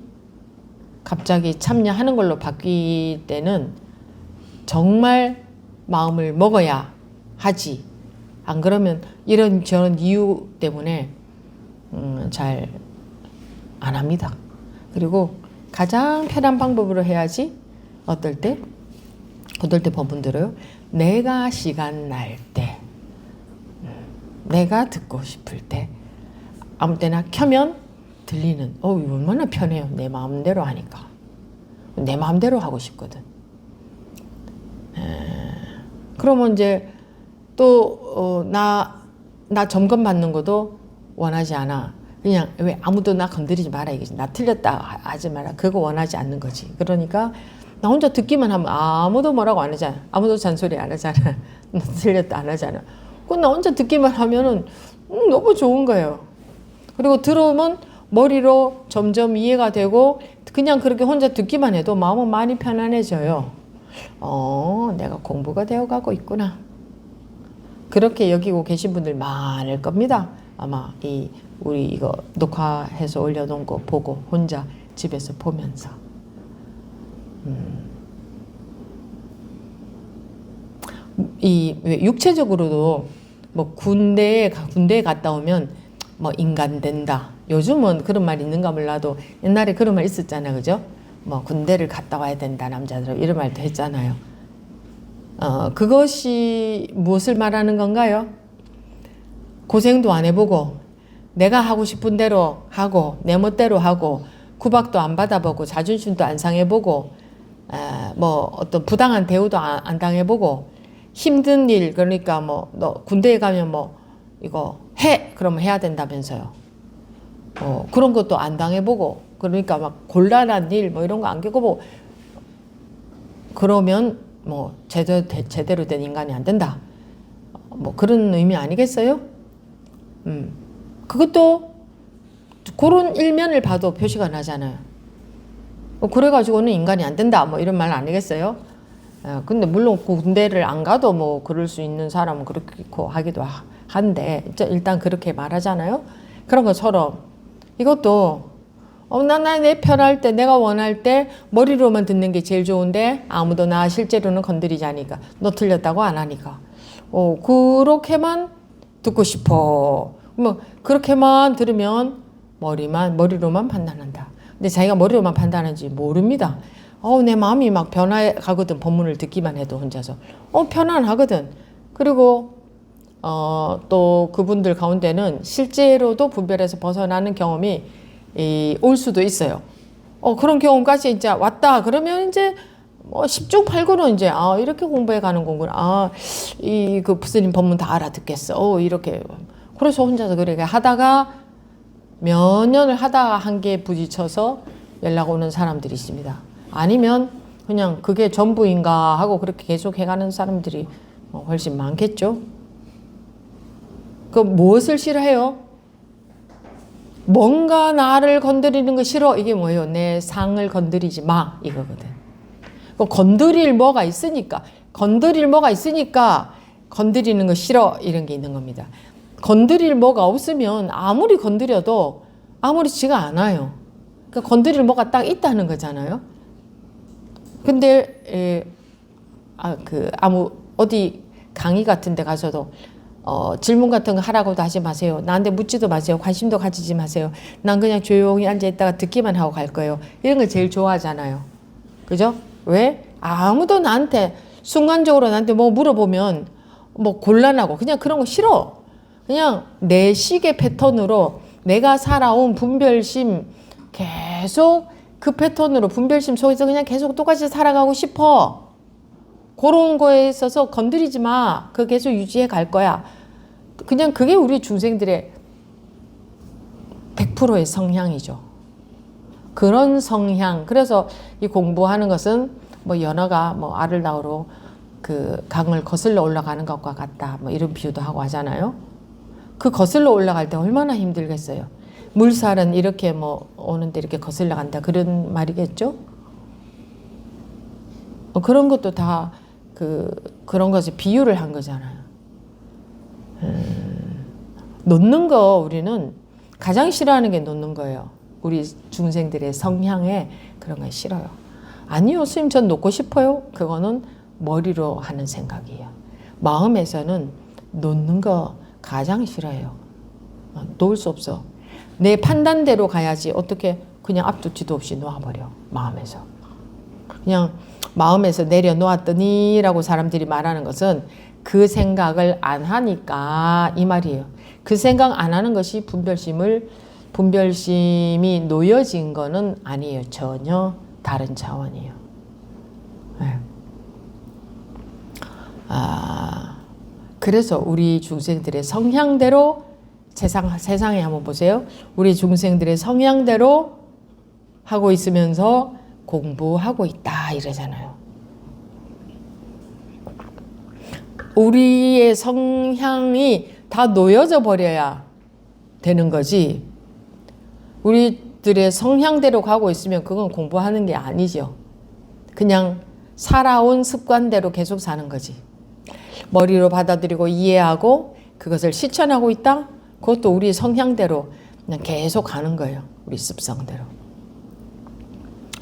[SPEAKER 1] 갑자기 참여하는 걸로 바뀔 때는 정말 마음을 먹어야 하지. 안 그러면 이런저런 이유 때문에 잘 안 합니다. 그리고 가장 편한 방법으로 해야지. 어떨 때 법문들어요. 내가 시간 날 때, 내가 듣고 싶을 때, 아무 때나 켜면 들리는. 이거 얼마나 편해요. 내 마음대로 하니까. 내 마음대로 하고 싶거든. 그러면 이제 또 나 점검 받는 것도 원하지 않아. 그냥 왜 아무도 나 건드리지 마라 이거지. 나 틀렸다 하지 마라. 그거 원하지 않는 거지. 그러니까 나 혼자 듣기만 하면 아무도 뭐라고 안 하잖아. 아무도 잔소리 안 하잖아. 나 틀렸다 안 하잖아. 그럼 나 혼자 듣기만 하면은 너무 좋은 거예요. 그리고 들어오면 머리로 점점 이해가 되고 그냥 그렇게 혼자 듣기만 해도 마음은 많이 편안해져요. 내가 공부가 되어가고 있구나. 그렇게 여기고 계신 분들 많을 겁니다. 아마 우리 이거 녹화해서 올려놓은 거 보고 혼자 집에서 보면서. 육체적으로도 뭐 군대에 갔다 오면 뭐 인간 된다. 요즘은 그런 말 있는가 몰라도 옛날에 그런 말 있었잖아요. 그죠? 뭐 군대를 갔다 와야 된다. 남자들 이런 말도 했잖아요. 그것이 무엇을 말하는 건가요? 고생도 안 해보고 내가 하고 싶은 대로 하고 내 멋대로 하고 구박도 안 받아보고 자존심도 안 상해보고 뭐 어떤 부당한 대우도 안 당해보고 힘든 일 그러니까 뭐 너 군대에 가면 뭐 이거 해 그러면 해야 된다면서요. 그런 것도 안 당해보고 그러니까 막 곤란한 일 뭐 이런 거 안 겪어보고 그러면 뭐 제대로 된 인간이 안 된다. 뭐 그런 의미 아니겠어요? 그것도 그런 일면을 봐도 표시가 나잖아요. 그래가지고는 인간이 안 된다. 뭐 이런 말 아니겠어요? 근데 물론 군대를 안 가도 뭐 그럴 수 있는 사람은 그렇게 하기도 한데 일단 그렇게 말하잖아요. 그런 것처럼 이것도 내 편할 때 내가 원할 때 머리로만 듣는 게 제일 좋은데 아무도 나 실제로는 건드리지 않으니까 너 틀렸다고 안 하니까 그렇게만 듣고 싶어. 뭐 그렇게만 들으면 머리로만 판단한다. 근데 자기가 머리로만 판단하는지 모릅니다. 내 마음이 막 변화가거든. 법문을 듣기만 해도 혼자서 편안하거든. 그리고 또 그분들 가운데는 실제로도 분별에서 벗어나는 경험이 올 수도 있어요. 그런 경험까지 이제 왔다 그러면 이제 뭐 10중 8구는 이제 이렇게 공부해 가는 거구나. 그 부스님 법문 다 알아듣겠어. 이렇게 그래서 혼자서 그렇게 하다가 몇 년을 하다가 한계에 부딪혀서 연락 오는 사람들이 있습니다. 아니면 그냥 그게 전부인가 하고 그렇게 계속 해가는 사람들이 훨씬 많겠죠. 그 무엇을 싫어해요? 뭔가 나를 건드리는 거 싫어. 이게 뭐예요? 내 상을 건드리지 마. 이거거든. 건드릴 뭐가 있으니까 건드리는 거 싫어. 이런 게 있는 겁니다. 건드릴 뭐가 없으면 아무리 건드려도 아무렇지가 않아요. 그러니까 건드릴 뭐가 딱 있다는 거잖아요. 근데 어디 강의 같은 데 가서도 질문 같은 거 하라고도 하지 마세요. 나한테 묻지도 마세요. 관심도 가지지 마세요. 난 그냥 조용히 앉아있다가 듣기만 하고 갈 거예요. 이런 걸 제일 좋아하잖아요. 그죠? 왜? 아무도 순간적으로 나한테 뭐 물어보면 뭐 곤란하고 그냥 그런 거 싫어. 그냥 내 식의 패턴으로 내가 살아온 분별심 계속 그 패턴으로 분별심 속에서 그냥 계속 똑같이 살아가고 싶어. 그런 거에 있어서 건드리지 마. 그거 계속 유지해 갈 거야. 그냥 그게 우리 중생들의 100%의 성향이죠. 그런 성향. 그래서 이 공부하는 것은 뭐 연어가 뭐 알을 낳으러 그 강을 거슬러 올라가는 것과 같다. 뭐 이런 비유도 하고 하잖아요. 그 거슬러 올라갈 때 얼마나 힘들겠어요. 물살은 이렇게 뭐 오는데 이렇게 거슬러 간다. 그런 말이겠죠. 그런 것도 다 그런 것을 비유를 한 거잖아요. 놓는 거 우리는 가장 싫어하는 게 놓는 거예요. 우리 중생들의 성향에 그런 거 싫어요. 아니요, 스님 전 놓고 싶어요. 그거는 머리로 하는 생각이에요. 마음에서는 놓는 거 가장 싫어요. 놓을 수 없어. 내 판단대로 가야지 어떻게 그냥 앞도 뒤도 없이 놓아버려. 마음에서. 그냥 마음에서 내려놓았더니 라고 사람들이 말하는 것은 그 생각을 안 하니까 이 말이에요. 그 생각 안 하는 것이 분별심이 놓여진 거는 아니에요. 전혀 다른 차원이에요. 네. 그래서 우리 중생들의 성향대로 세상에 한번 보세요. 우리 중생들의 성향대로 하고 있으면서 공부하고 있다 이러잖아요. 우리의 성향이 다 놓여져 버려야 되는 거지. 우리들의 성향대로 가고 있으면 그건 공부하는 게 아니죠. 그냥 살아온 습관대로 계속 사는 거지. 머리로 받아들이고 이해하고 그것을 실천하고 있다? 그것도 우리 성향대로 그냥 계속 가는 거예요. 우리 습성대로.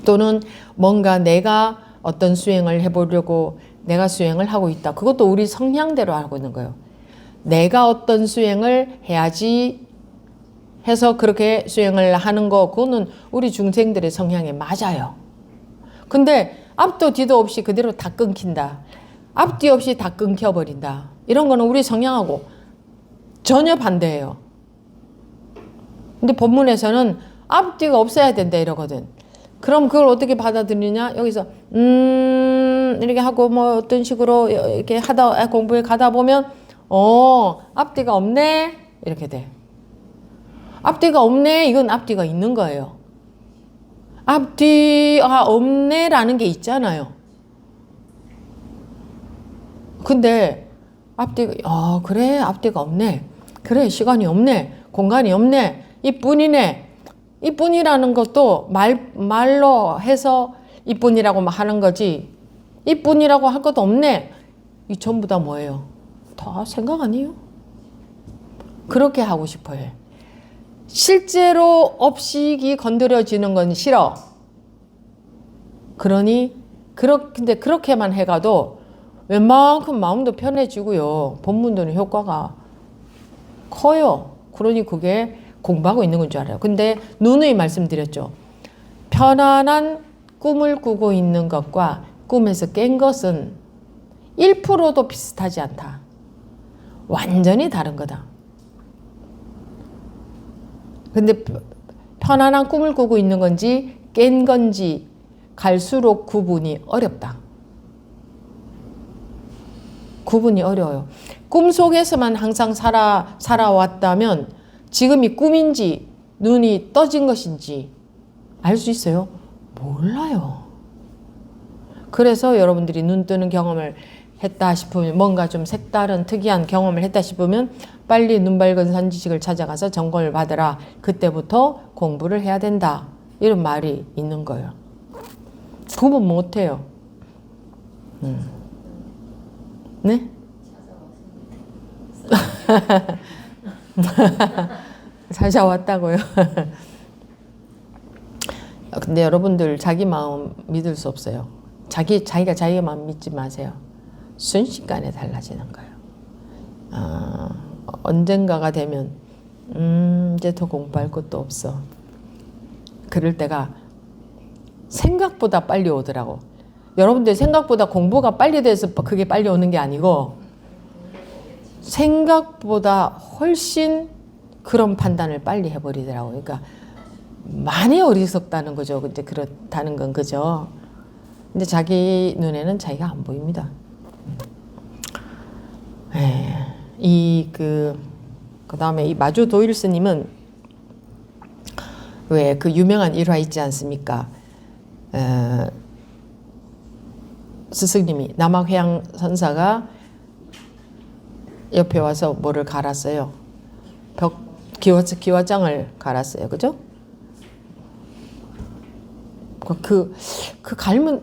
[SPEAKER 1] 또는 뭔가 내가 어떤 수행을 해보려고 내가 수행을 하고 있다. 그것도 우리 성향대로 하고 있는 거예요. 내가 어떤 수행을 해야지 해서 그렇게 수행을 하는 거, 그거는 우리 중생들의 성향에 맞아요. 근데 앞도 뒤도 없이 그대로 다 끊긴다. 앞뒤 없이 다 끊겨버린다. 이런 거는 우리 성향하고 전혀 반대예요. 근데 본문에서는 앞뒤가 없어야 된다 이러거든. 그럼 그걸 어떻게 받아들이냐? 여기서 이렇게 하고 뭐 어떤 식으로 이렇게 하다 공부에 가다 보면 앞뒤가 없네 이렇게 돼. 앞뒤가 없네 이건 앞뒤가 있는 거예요. 앞뒤가 없네라는 게 있잖아요. 근데 앞뒤가 그래 앞뒤가 없네. 그래 시간이 없네. 공간이 없네. 이뿐이네. 이뿐이라는 것도 말로 해서 이뿐이라고 하는 거지. 이뿐이라고 할 것도 없네. 이 전부 다 뭐예요? 다 생각 아니에요? 그렇게 하고 싶어요. 실제로 업식이 건드려지는 건 싫어. 근데 그렇게만 해가도 웬만큼 마음도 편해지고요. 본문도는 효과가 커요. 그러니 그게 공부하고 있는 건 줄 알아요. 근데 누누이 말씀드렸죠. 편안한 꿈을 꾸고 있는 것과 꿈에서 깬 것은 1%도 비슷하지 않다. 완전히 다른 거다. 근데 편안한 꿈을 꾸고 있는 건지 깬 건지 갈수록 구분이 어렵다. 구분이 어려워요. 꿈속에서만 항상 살아왔다면 지금이 꿈인지 눈이 떠진 것인지 알 수 있어요? 몰라요. 그래서 여러분들이 눈 뜨는 경험을 했다 싶으면 뭔가 좀 색다른 특이한 경험을 했다 싶으면 빨리 눈 밝은 선지식을 찾아가서 점검을 받으라. 그때부터 공부를 해야 된다. 이런 말이 있는 거예요. 구분 못해요. 네? 찾아왔다고요? 근데 여러분들 자기 마음 믿을 수 없어요. 자기가 자기 마음 믿지 마세요. 순식간에 달라지는 거예요. 언젠가가 되면 이제 더 공부할 것도 없어. 그럴 때가 생각보다 빨리 오더라고. 여러분들 생각보다 공부가 빨리 돼서 그게 빨리 오는 게 아니고 생각보다 훨씬 그런 판단을 빨리 해버리더라고. 그러니까 많이 어리석다는 거죠. 근데 그렇다는 건 그죠. 근데 자기 눈에는 자기가 안 보입니다. 그다음에 이 마주 도일 스님은 왜 그 유명한 일화 있지 않습니까? 스승님이 남학회양 선사가 옆에 와서 뭐를 갈았어요. 기와장을 갈았어요. 그죠? 그 갈면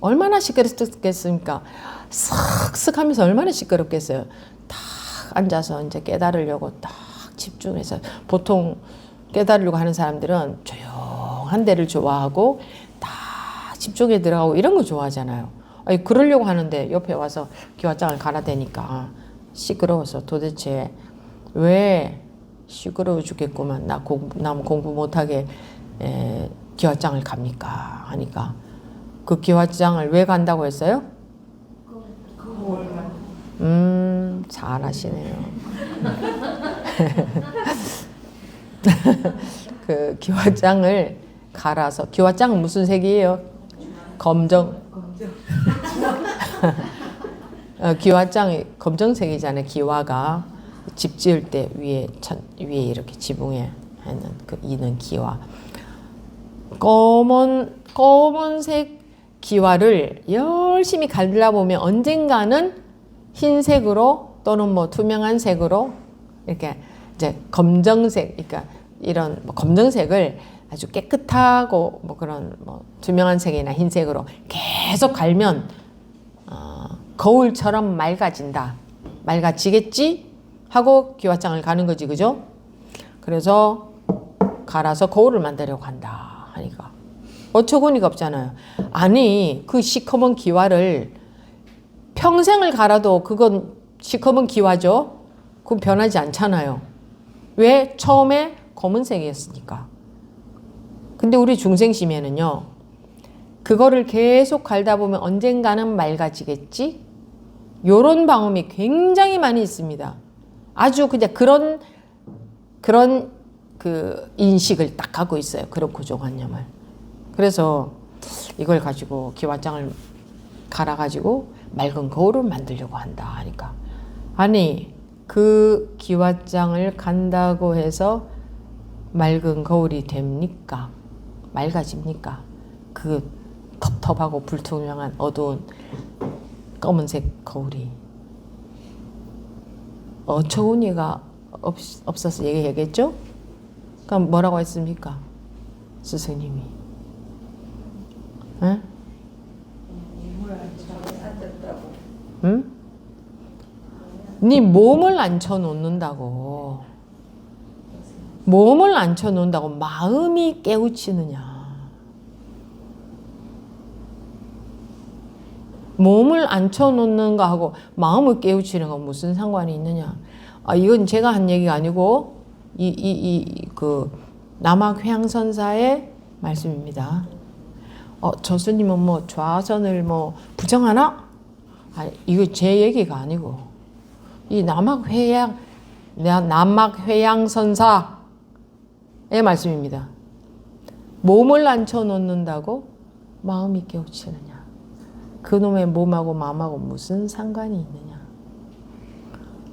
[SPEAKER 1] 얼마나 시끄럽겠습니까? 쓱쓱 하면서 얼마나 시끄럽겠어요. 딱 앉아서 이제 깨달으려고 딱 집중해서 보통 깨달으려고 하는 사람들은 조용 한 데를 좋아하고 다 집중해 들어가고 이런 거 좋아하잖아요. 아니, 그러려고 하는데 옆에 와서 기와장을 갈아대니까 시끄러워서 도대체 왜 시끄러워 죽겠구만. 나 공부 못하게 기와장을 갑니까? 하니까 그 기와장을 왜 간다고 했어요? 잘하시네요. 그 기와장을 갈아서 기와장은 무슨 색이에요? 검정. 기와장이 검정색이잖아요. 기와가 집 지을 때 위에 이렇게 지붕에 하는 그 이는 기와. 검은색 기와를 열심히 갈라보면 언젠가는 흰색으로 또는 뭐 투명한 색으로 이렇게 이제 검정색, 그러니까 이런 뭐 검정색을 아주 깨끗하고 뭐 그런 뭐 투명한 색이나 흰색으로 계속 갈면 거울처럼 맑아진다. 맑아지겠지? 하고 기와장을 가는 거지, 그죠? 그래서 갈아서 거울을 만들려고 한다 하니까 어처구니가 없잖아요. 아니, 그 시커먼 기와를 평생을 갈아도 그건 시커먼 기와죠. 그건 변하지 않잖아요. 왜? 처음에 검은색이었으니까. 근데 우리 중생심에는요, 그거를 계속 갈다 보면 언젠가는 맑아지겠지? 요런 방음이 굉장히 많이 있습니다. 아주 그냥 그런 그 인식을 딱 갖고 있어요. 그런 고정관념을. 그래서 이걸 가지고 기와장을 갈아가지고 맑은 거울을 만들려고 한다 하니까, 아니, 그 기와장을 간다고 해서 맑은 거울이 됩니까? 맑아집니까? 그 텁텁하고 불투명한 어두운 검은색 거울이. 어처구니가 없어서 얘기했겠죠? 그럼 뭐라고 했습니까? 스승님이. 응? 응? 네 몸을 앉혀놓는다고. 몸을 앉혀놓는다고 마음이 깨우치느냐. 몸을 앉혀놓는 거하고 마음을 깨우치는 건 무슨 상관이 있느냐. 이건 제가 한 얘기가 아니고 그 남학회양선사의 말씀입니다. 저 스님은 뭐 좌선을 뭐 부정하나? 이거 제 얘기가 아니고 이 남학회양선사의 말씀입니다. 몸을 앉혀놓는다고 마음이 깨우치느냐. 그놈의 몸하고 마음하고 무슨 상관이 있느냐.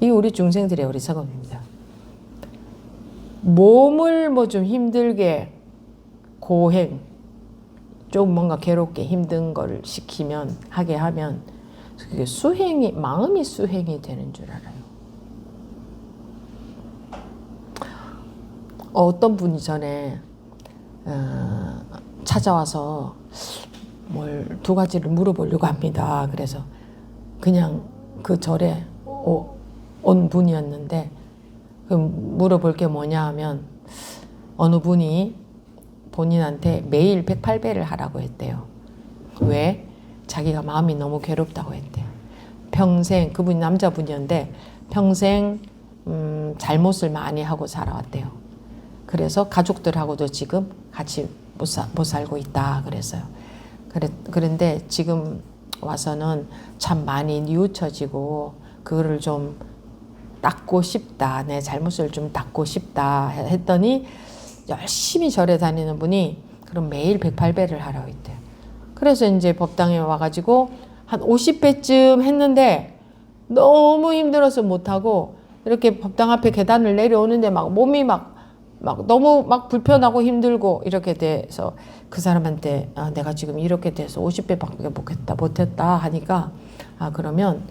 [SPEAKER 1] 이게 우리 중생들의 어리석음입니다. 몸을 뭐 좀 힘들게 고행, 좀 뭔가 괴롭게 힘든 걸 시키면, 하게 하면 그게 마음이 수행이 되는 줄 알아요. 어떤 분이 전에 찾아와서 뭘 두 가지를 물어보려고 합니다. 그래서 그냥 그 절에 온 분이었는데, 물어볼 게 뭐냐 하면 어느 분이 본인한테 매일 108배를 하라고 했대요. 왜? 자기가 마음이 너무 괴롭다고 했대요. 평생, 그분이 남자분이었는데 평생 잘못을 많이 하고 살아왔대요. 그래서 가족들하고도 지금 같이 못 살고 있다 그랬어요. 그런데 지금 와서는 참 많이 뉘우쳐지고 그거를 좀 닦고 싶다. 내 잘못을 좀 닦고 싶다 했더니 열심히 절에 다니는 분이 그럼 매일 108배를 하라고 했대요. 그래서 이제 법당에 와가지고 한 50배쯤 했는데 너무 힘들어서 못하고 이렇게 법당 앞에 계단을 내려오는데 막 몸이 막 너무 막 불편하고 힘들고 이렇게 돼서 그 사람한테 내가 지금 이렇게 돼서 50배밖에 못했다 하니까 그러면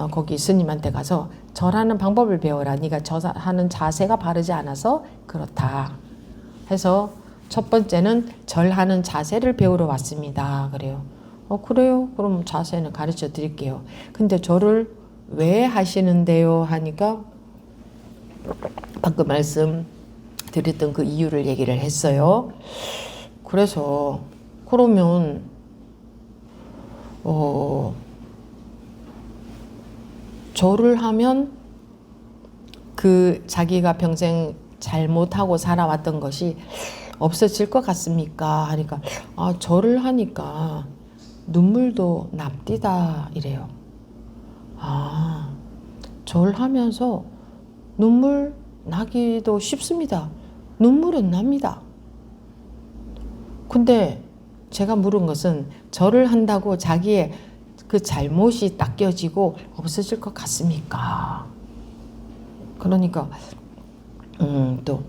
[SPEAKER 1] 거기 스님한테 가서 절하는 방법을 배워라. 네가 절하는 자세가 바르지 않아서 그렇다 해서 첫 번째는 절하는 자세를 배우러 왔습니다. 그래요. 그래요? 그럼 자세는 가르쳐 드릴게요. 근데 절을 왜 하시는데요? 하니까 방금 말씀 드렸던 그 이유를 얘기를 했어요. 그래서 그러면 절을 하면 그 자기가 평생 잘못하고 살아왔던 것이 없어질 것 같습니까? 하니까 절을 하니까 눈물도 납디다 이래요. 절하면서 눈물 나기도 쉽습니다. 눈물은 납니다. 근데 제가 물은 것은 절을 한다고 자기의 그 잘못이 닦여지고 없어질 것 같습니까? 그러니까 또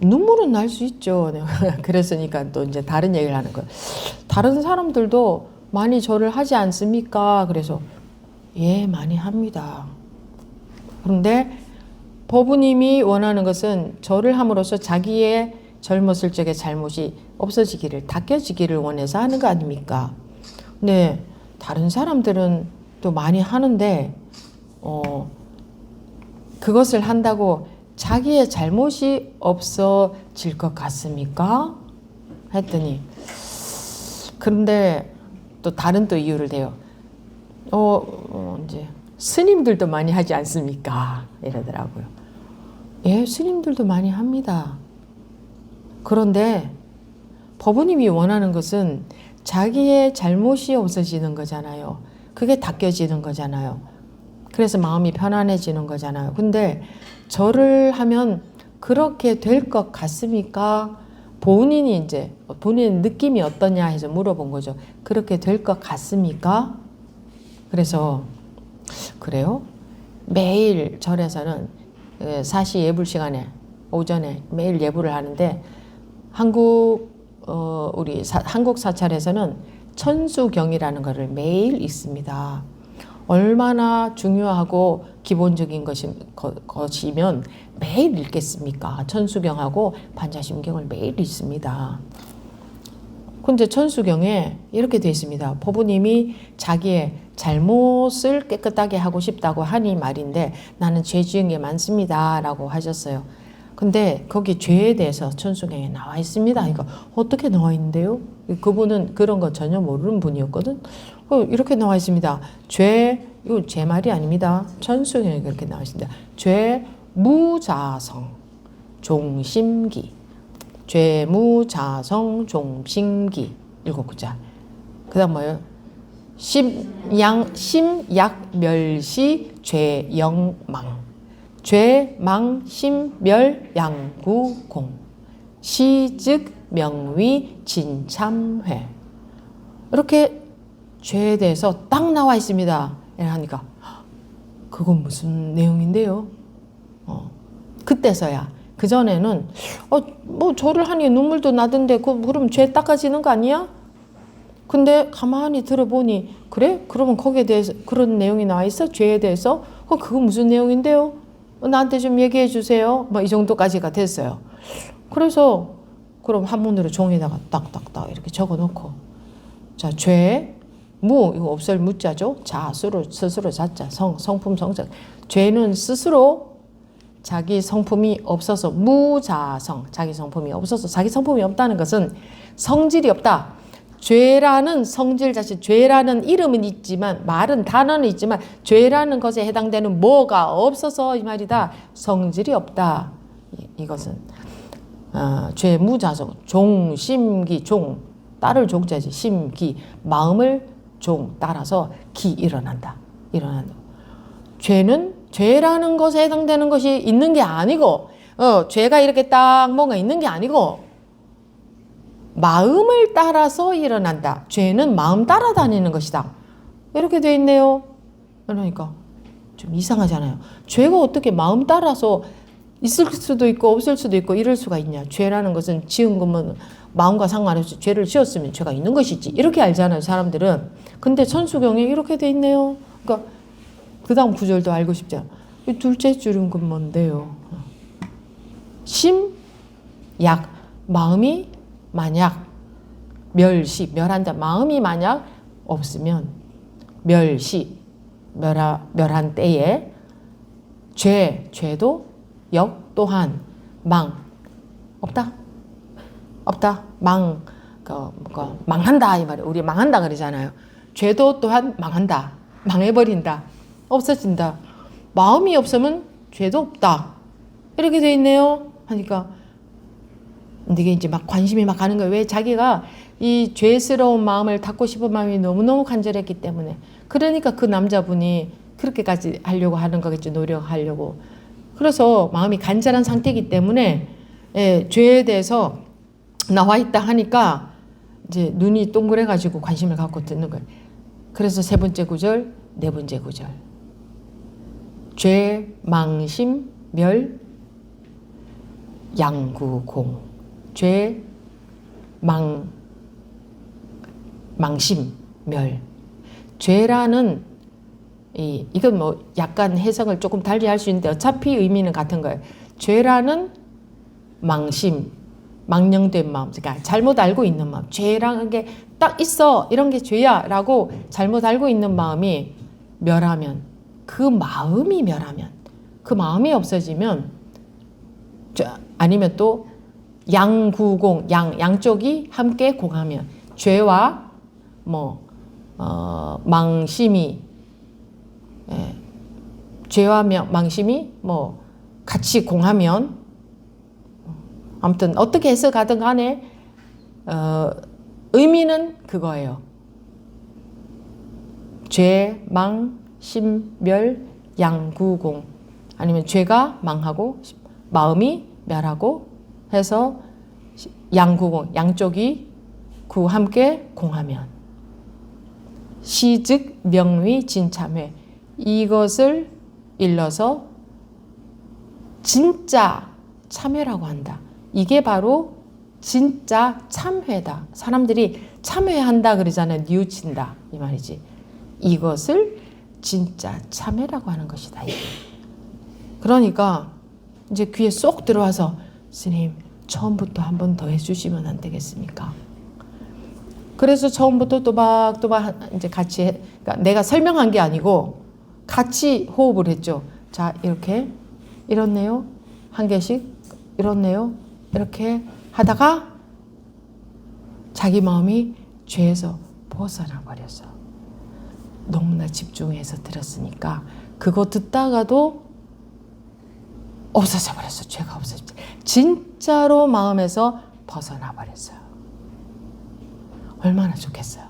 [SPEAKER 1] 눈물은 날 수 있죠. 그랬으니까 또 이제 다른 얘기를 하는 거예요. 다른 사람들도 많이 절을 하지 않습니까? 그래서 예, 많이 합니다. 그런데 법부님이 원하는 것은 절을 함으로써 자기의 젊었을 적의 잘못이 없어지기를, 닦여지기를 원해서 하는 거 아닙니까? 근데 다른 사람들은 또 많이 하는데 그것을 한다고 자기의 잘못이 없어질 것 같습니까? 했더니 그런데 또 다른 또 이유를 대요. 이제 스님들도 많이 하지 않습니까? 이러더라고요. 예, 스님들도 많이 합니다. 그런데 법부님이 원하는 것은 자기의 잘못이 없어지는 거잖아요. 그게 닦여지는 거잖아요. 그래서 마음이 편안해지는 거잖아요. 근데 절을 하면 그렇게 될 것 같습니까? 본인이 이제 본인 느낌이 어떠냐 해서 물어본 거죠. 그렇게 될 것 같습니까? 그래서 그래요? 매일 절에서는 사시 예불 시간에 오전에 매일 예불을 하는데 우리 한국 사찰에서는 천수경이라는 것을 매일 읽습니다. 얼마나 중요하고 기본적인 것이면 매일 읽겠습니까? 천수경하고 반자심경을 매일 읽습니다. 근데 천수경에 이렇게 되어 있습니다. 법부님이 자기의 잘못을 깨끗하게 하고 싶다고 하니 말인데 나는 죄 지은 게 많습니다 라고 하셨어요. 근데 거기 죄에 대해서 천수경에 나와 있습니다. 이거 어떻게 나와 있는데요? 그분은 그런 거 전혀 모르는 분이었거든. 이렇게 나와 있습니다. 이거 제 말이 아닙니다. 천수경에 그렇게 나와 있습니다. 죄 무자성 종심기. 죄무자성 종심기 7글자. 그 다음 뭐예요? 심약멸시 죄영망. 죄망심멸양구공. 시즉 명위 진참회. 이렇게 죄에 대해서 딱 나와 있습니다. 하니까 그건 무슨 내용인데요? 그때서야. 그전에는 뭐 절을 하니 눈물도 나던데 그럼 죄 닦아지는 거 아니야? 근데 가만히 들어보니 그래? 그러면 거기에 대해서 그런 내용이 나와 있어? 죄에 대해서? 그거 무슨 내용인데요? 나한테 좀 얘기해 주세요. 이 정도까지가 됐어요. 그래서 그럼 한문으로 종이에다가 딱딱딱 이렇게 적어놓고 자, 죄, 무, 이거 없앨 무자죠? 자, 스스로 자자, 성품 성자. 죄는 스스로 자기 성품이 없어서 무자성, 자기 성품이 없어서 자기 성품이 없다는 것은 성질이 없다. 죄라는 성질 자체, 죄라는 이름은 있지만 말은 단어는 있지만 죄라는 것에 해당되는 뭐가 없어서 이 말이다. 성질이 없다. 이것은 죄 무자성, 종심기 종 따를 종자지 심기 마음을 종 따라서 기 일어난다. 죄라는 것에 해당되는 것이 있는 게 아니고 죄가 이렇게 딱 뭔가 있는 게 아니고 마음을 따라서 일어난다. 죄는 마음 따라다니는 것이다. 이렇게 돼 있네요. 그러니까 좀 이상하잖아요. 죄가 어떻게 마음 따라서 있을 수도 있고 없을 수도 있고 이럴 수가 있냐. 죄라는 것은 지은 것만 마음과 상관없이 죄를 지었으면 죄가 있는 것이지. 이렇게 알잖아요, 사람들은. 근데 천수경에 이렇게 돼 있네요. 그러니까 그 다음 구절도 알고 싶지 않아. 둘째 줄은 그 뭔데요? 약, 마음이 만약 멸한다. 마음이 만약 없으면 멸한 때에 죄도 역 또한 망 없다. 없다. 망한다 이 말이에요. 우리 망한다 그러잖아요. 죄도 또한 망한다. 망해버린다. 없어진다. 마음이 없으면 죄도 없다. 이렇게 돼 있네요. 하니까 이게 이제 막 관심이 막 가는 거예요. 왜? 자기가 이 죄스러운 마음을 닫고 싶은 마음이 너무너무 간절했기 때문에. 그러니까 그 남자분이 그렇게까지 하려고 하는 거겠죠. 노력하려고. 그래서 마음이 간절한 상태이기 때문에 죄에 대해서 나와 있다 하니까 이제 눈이 동그래가지고 관심을 갖고 듣는 거예요. 그래서 3번째 구절, 4번째 구절. 죄, 망심, 멸, 양구공. 죄, 망심, 멸. 죄라는 이건 뭐 약간 해석을 조금 달리 할 수 있는데 어차피 의미는 같은 거예요. 죄라는 망심, 망령된 마음, 그러니까 잘못 알고 있는 마음. 죄라는 게 딱 있어, 이런 게 죄야라고 잘못 알고 있는 마음이 멸하면, 그 마음이 멸하면, 그 마음이 없어지면, 아니면 또 양구공, 양쪽이 함께 공하면, 죄와 망심이, 죄와 망심이 같이 공하면, 아무튼 어떻게 해석하든 간에 의미는 그거예요. 죄, 망, 심, 멸, 양구공. 아니면 죄가 망하고 마음이 멸하고 해서 양구공, 양쪽이 함께 공하면. 시즉 명위 진참회. 이것을 일러서 진짜 참회라고 한다. 이게 바로 진짜 참회다. 사람들이 참회한다 그러잖아요. 뉘우친다 이 말이지. 이것을 진짜 참회라고 하는 것이다. 이게. 그러니까 이제 귀에 쏙 들어와서 스님 처음부터 한 번 더 해주시면 안 되겠습니까? 그래서 처음부터 또박 이제 같이 그러니까 내가 설명한 게 아니고 같이 호흡을 했죠. 자, 이렇게 이렇네요. 한 개씩 이렇네요. 이렇게 하다가 자기 마음이 죄에서 벗어나 버렸어. 너무나 집중해서 들었으니까 그거 듣다가도 없어져 버렸어. 죄가 없어졌지. 진짜로 마음에서 벗어나 버렸어요. 얼마나 좋겠어요.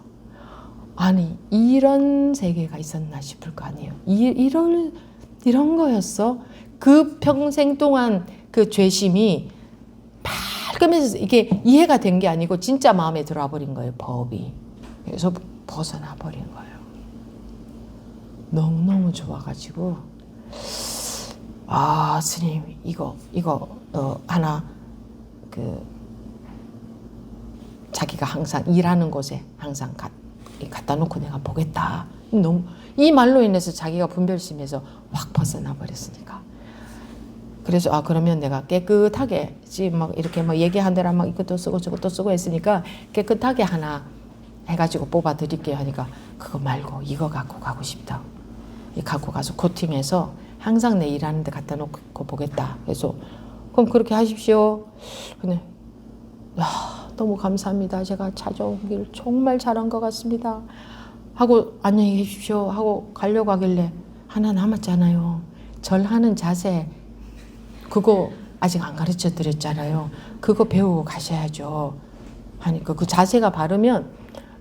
[SPEAKER 1] 아니 이런 세계가 있었나 싶을 거 아니에요. 이런 거였어. 그 평생 동안 그 죄심이 밝으면서 이게 이해가 된 게 아니고 진짜 마음에 들어와 버린 거예요. 법이. 그래서 벗어나 버린 거예요. 너무너무 좋아가지고 스님 이거 하나 자기가 항상 일하는 곳에 항상 갖다 놓고 내가 보겠다. 너무 이 말로 인해서 자기가 분별심에서 확 벗어나 버렸으니까. 그래서 그러면 내가 깨끗하게 지금 막 이렇게 막 얘기한 대로 막 이것도 쓰고 저것도 쓰고 했으니까 깨끗하게 하나 해가지고 뽑아 드릴게요 하니까 그거 말고 이거 갖고 가고 싶다. 이 갖고 가서 코팅해서 항상 내 일하는 데 갖다 놓고 보겠다. 그래서 그럼 그렇게 하십시오. 근데 너무 감사합니다. 제가 찾아오길 정말 잘한 것 같습니다. 하고 안녕히 계십시오 하고 가려고 하길래 하나 남았잖아요. 절하는 자세 그거 아직 안 가르쳐 드렸잖아요. 그거 배우고 가셔야죠. 하니까 그 자세가 바르면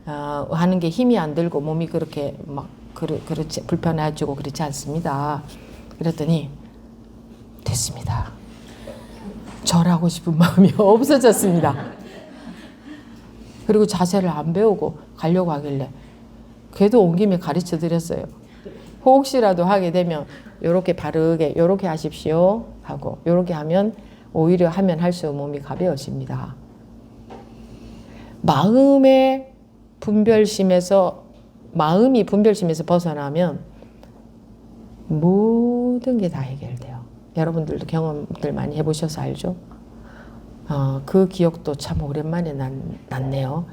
[SPEAKER 1] 하는 게 힘이 안 들고 몸이 그렇게 막 그렇지 불편해지고 그렇지 않습니다. 그랬더니 됐습니다. 절하고 싶은 마음이 없어졌습니다. 그리고 자세를 안 배우고 가려고 하길래 그래도 온 김에 가르쳐 드렸어요. 혹시라도 하게 되면 요렇게 바르게 요렇게 하십시오 하고 요렇게 하면 오히려 하면 할수록 몸이 가벼워집니다. 마음이 분별심에서 벗어나면 모든 게 다 해결돼요. 여러분들도 경험들 많이 해보셔서 알죠? 그 기억도 참 오랜만에 났네요.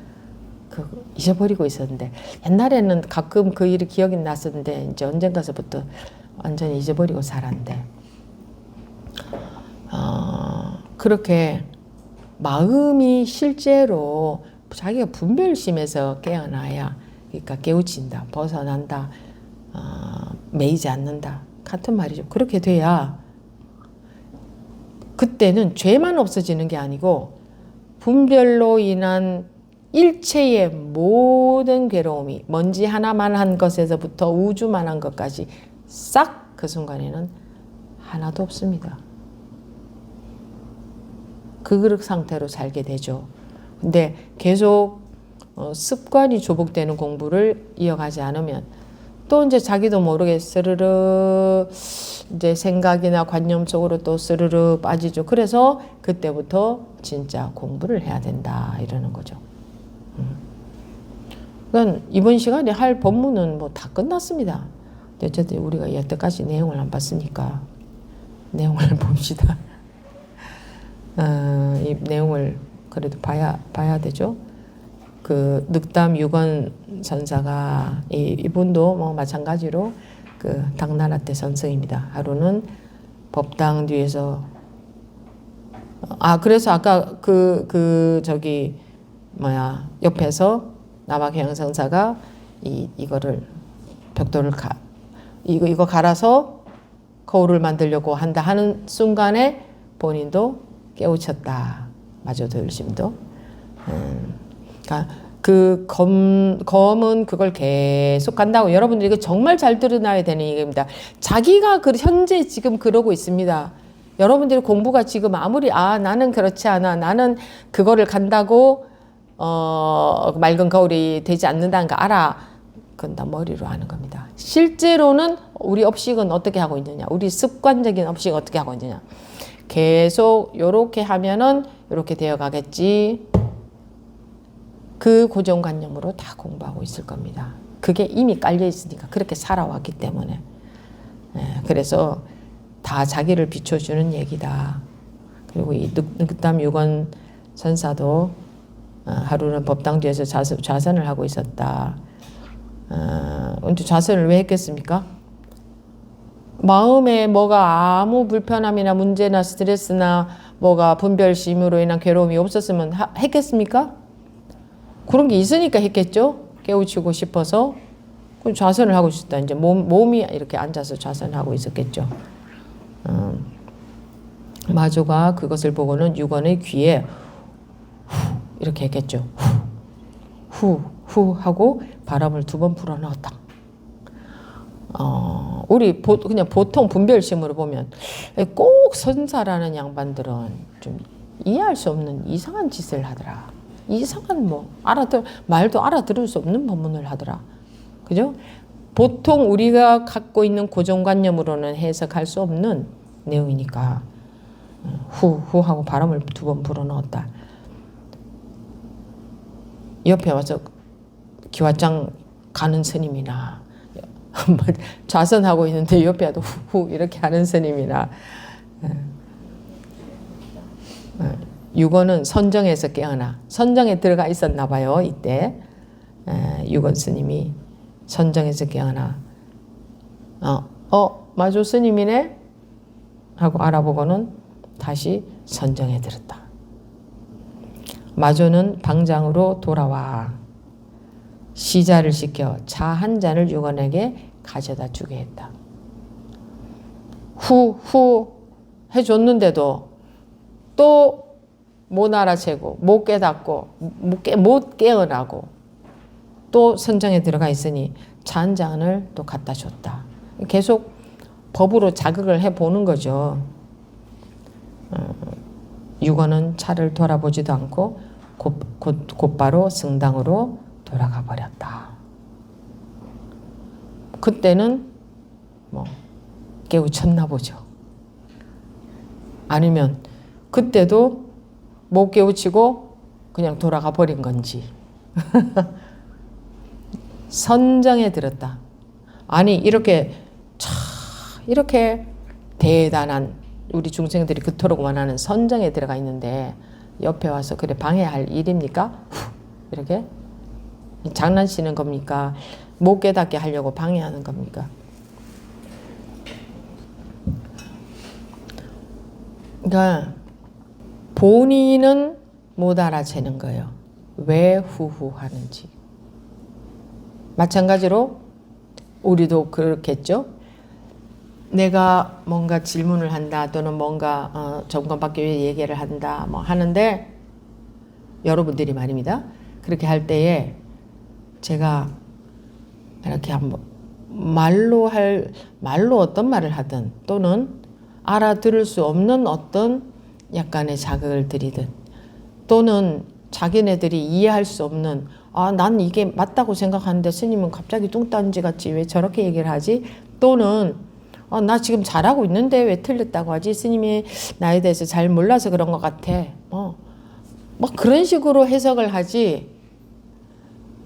[SPEAKER 1] 잊어버리고 있었는데 옛날에는 가끔 그 일이 기억이 났었는데 이제 언젠가서부터 완전히 잊어버리고 살았는데 그렇게 마음이 실제로 자기가 분별심에서 깨어나야, 그러니까 깨우친다, 벗어난다, 매이지 않는다 같은 말이죠. 그렇게 돼야 그때는 죄만 없어지는 게 아니고 분별로 인한 일체의 모든 괴로움이, 먼지 하나만한 것에서부터 우주만한 것까지 싹 그 순간에는 하나도 없습니다. 그 상태로 살게 되죠. 근데 계속 습관이 조복되는 공부를 이어가지 않으면 또 이제 자기도 모르게 스르르 이제 생각이나 관념 속으로 또 스르르 빠지죠. 그래서 그때부터 진짜 공부를 해야 된다 이러는 거죠. 그러니까 이번 시간에 할 법문은 뭐 다 끝났습니다. 어쨌든 우리가 여태까지 내용을 안 봤으니까 내용을 봅시다. 이 내용을 그래도 봐야 되죠. 그 늑담 유건 선사가 이분도 뭐 마찬가지로 그 당나라 때 선생입니다. 하루는 법당 뒤에서 그래서 아까 저기 옆에서 남학형 선사가 이거를 벽돌을 이거 갈아서 거울을 만들려고 한다 하는 순간에 본인도 깨우쳤다. 마저도 열심도. 그러니까 그 검은 그걸 계속 간다고. 여러분들 이거 정말 잘 들어놔야 되는 얘기입니다. 자기가 현재 지금 그러고 있습니다. 여러분들이 공부가 지금 아무리 나는 그렇지 않아, 나는 그거를 간다고 맑은 거울이 되지 않는다는 거 알아. 그건 다 머리로 하는 겁니다. 실제로는 우리 업식은 어떻게 하고 있느냐, 우리 습관적인 업식은 어떻게 하고 있느냐, 계속 요렇게 하면은 요렇게 되어 가겠지. 그 고정관념으로 다 공부하고 있을 겁니다. 그게 이미 깔려 있으니까, 그렇게 살아왔기 때문에. 그래서 다 자기를 비춰주는 얘기다. 그리고 이 늑담 유건 선사도 하루는 법당 뒤에서 좌선을 하고 있었다. 언제 좌선을 왜 했겠습니까? 마음에 뭐가 아무 불편함이나 문제나 스트레스나 뭐가 분별심으로 인한 괴로움이 없었으면 했겠습니까? 그런 게 있으니까 했겠죠? 깨우치고 싶어서. 좌선을 하고 싶다. 이제 몸이 이렇게 앉아서 좌선하고 있었겠죠. 마조가 그것을 보고는 유건의 귀에 후 이렇게 했겠죠. 후 하고 바람을 2번 불어넣었다. 우리 그냥 보통 분별심으로 보면 꼭 선사라는 양반들은 좀 이해할 수 없는 이상한 짓을 하더라. 이상한 말도 알아들을 수 없는 법문을 하더라. 그죠? 보통 우리가 갖고 있는 고정관념으로는 해석할 수 없는 내용이니까 후 하고 바람을 2번 불어넣었다. 옆에 와서 기와장 가는 스님이나 좌선하고 있는데 옆에 와도 후 이렇게 하는 스님이나, 유건은 선정에서 깨어나 선정에 들어가 있었나 봐요. 이때 유건 스님이 선정에서 깨어나 마조 스님이네 하고 알아보고는 다시 선정에 들었다. 마조는 방장으로 돌아와 시자를 시켜 차 한 잔을 유건에게 가져다 주게 했다. 후 해줬는데도 또 못 알아채고 못 깨닫고 못 깨어나고 또 선정에 들어가 있으니 차 한 잔을 또 갖다 줬다. 계속 법으로 자극을 해보는 거죠. 유건은 차를 돌아보지도 않고 곧바로 승당으로 돌아가 버렸다. 그때는 깨우쳤나 보죠. 아니면 그때도 못 깨우치고 그냥 돌아가 버린 건지. 선정에 들었다. 아니 이렇게 대단한 우리 중생들이 그토록 원하는 선정에 들어가 있는데 옆에 와서 그래 방해할 일입니까? 이렇게 장난치는 겁니까? 못 깨닫게 하려고 방해하는 겁니까? 그러니까 본인은 못 알아채는 거예요. 왜 후후 하는지. 마찬가지로 우리도 그렇겠죠. 내가 뭔가 질문을 한다 또는 뭔가 점검받기 위해 얘기를 한다 뭐 하는데 여러분들이 말입니다. 그렇게 할 때에 제가 이렇게 한번 말로 어떤 말을 하든 또는 알아들을 수 없는 어떤 약간의 자극을 들이든 또는 자기네들이 이해할 수 없는 난 이게 맞다고 생각하는데 스님은 갑자기 뚱딴지 같지 왜 저렇게 얘기를 하지? 또는 나 지금 잘하고 있는데 왜 틀렸다고 하지? 스님이 나에 대해서 잘 몰라서 그런 것 같아. 뭐 그런 식으로 해석을 하지.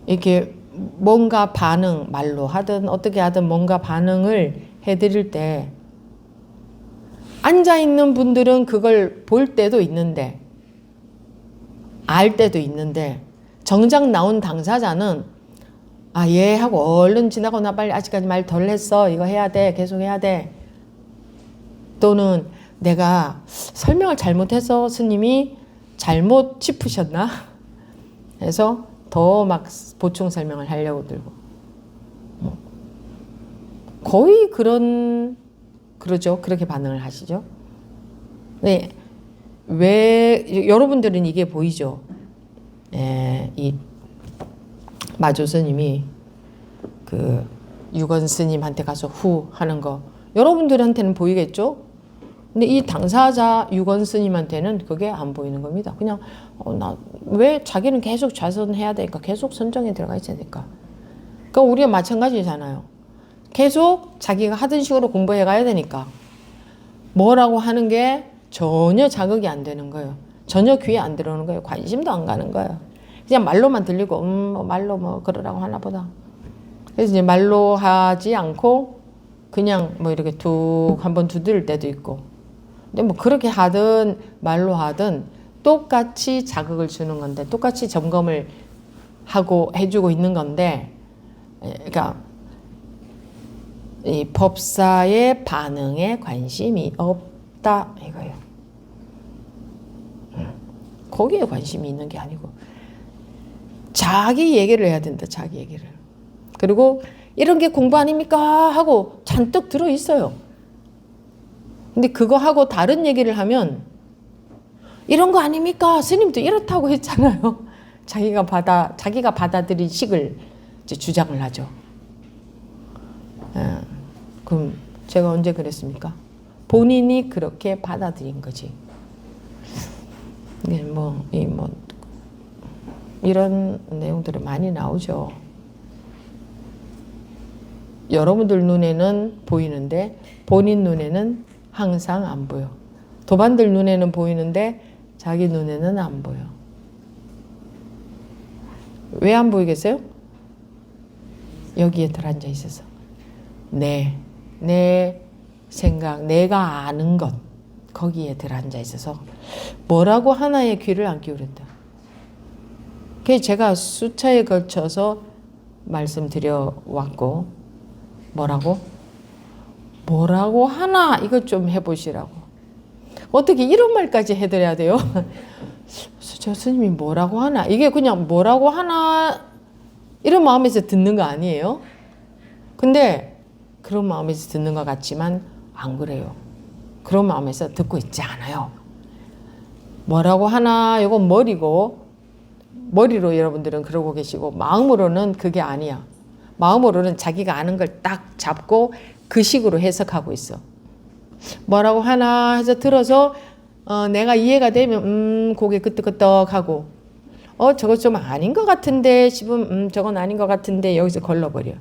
[SPEAKER 1] 이렇게 뭔가 반응, 말로 하든 어떻게 하든 뭔가 반응을 해드릴 때 앉아있는 분들은 그걸 볼 때도 있는데 알 때도 있는데 정작 나온 당사자는 예 하고 얼른 지나고 나 빨리 아직까지 말 덜 했어. 이거 해야 돼. 계속 해야 돼. 또는 내가 설명을 잘못해서 스님이 잘못 짚으셨나? 해서 더 막 보충 설명을 하려고 들고 거의 그러죠. 그렇게 반응을 하시죠. 네. 왜 여러분들은 이게 보이죠? 이 마조 스님이 그 유건 스님한테 가서 후 하는 거 여러분들한테는 보이겠죠? 근데 이 당사자 유건 스님한테는 그게 안 보이는 겁니다. 그냥 왜 자기는 계속 좌선해야 되니까 계속 선정에 들어가 있어야 되니까. 그러니까 우리가 마찬가지잖아요. 계속 자기가 하던 식으로 공부해 가야 되니까 뭐라고 하는 게 전혀 자극이 안 되는 거예요. 전혀 귀에 안 들어오는 거예요. 관심도 안 가는 거예요. 그냥 말로만 들리고 말로 뭐 그러라고 하나 보다. 그래서 이제 말로 하지 않고 그냥 뭐 이렇게 툭 한번 두드릴 때도 있고. 근데 뭐 그렇게 하든 말로 하든 똑같이 자극을 주는 건데 똑같이 점검을 하고 해주고 있는 건데 그러니까 이 법사의 반응에 관심이 없다 이거예요. 거기에 관심이 있는 게 아니고 자기 얘기를 해야 된다. 자기 얘기를. 그리고 이런 게 공부 아닙니까? 하고 잔뜩 들어있어요. 근데 그거 하고 다른 얘기를 하면 이런 거 아닙니까? 스님도 이렇다고 했잖아요. 자기가 받아들인 식을 이제 주장을 하죠. 그럼 제가 언제 그랬습니까? 본인이 그렇게 받아들인 거지. 네, 이런 내용들이 많이 나오죠. 여러분들 눈에는 보이는데 본인 눈에는 항상 안 보여. 도반들 눈에는 보이는데 자기 눈에는 안 보여. 왜 안 보이겠어요? 여기에 들어앉아 있어서. 내 생각, 내가 아는 것 거기에 들어앉아 있어서 뭐라고 하나의 귀를 안 기울였다. 그게 제가 수차에 걸쳐서 말씀드려 왔고 뭐라고 하나 이것 좀 해보시라고. 어떻게 이런 말까지 해드려야 돼요? 저 스님이 뭐라고 하나 이게 그냥 뭐라고 하나 이런 마음에서 듣는 거 아니에요? 근데 그런 마음에서 듣는 것 같지만 안 그래요. 그런 마음에서 듣고 있지 않아요. 뭐라고 하나 이건 머리로 여러분들은 그러고 계시고 마음으로는 그게 아니야. 마음으로는 자기가 아는 걸 딱 잡고 그 식으로 해석하고 있어. 뭐라고 하나 해서 들어서 내가 이해가 되면 고개 끄덕끄덕하고 저거 좀 아닌 것 같은데 싶으면 저건 아닌 것 같은데 여기서 걸러버려.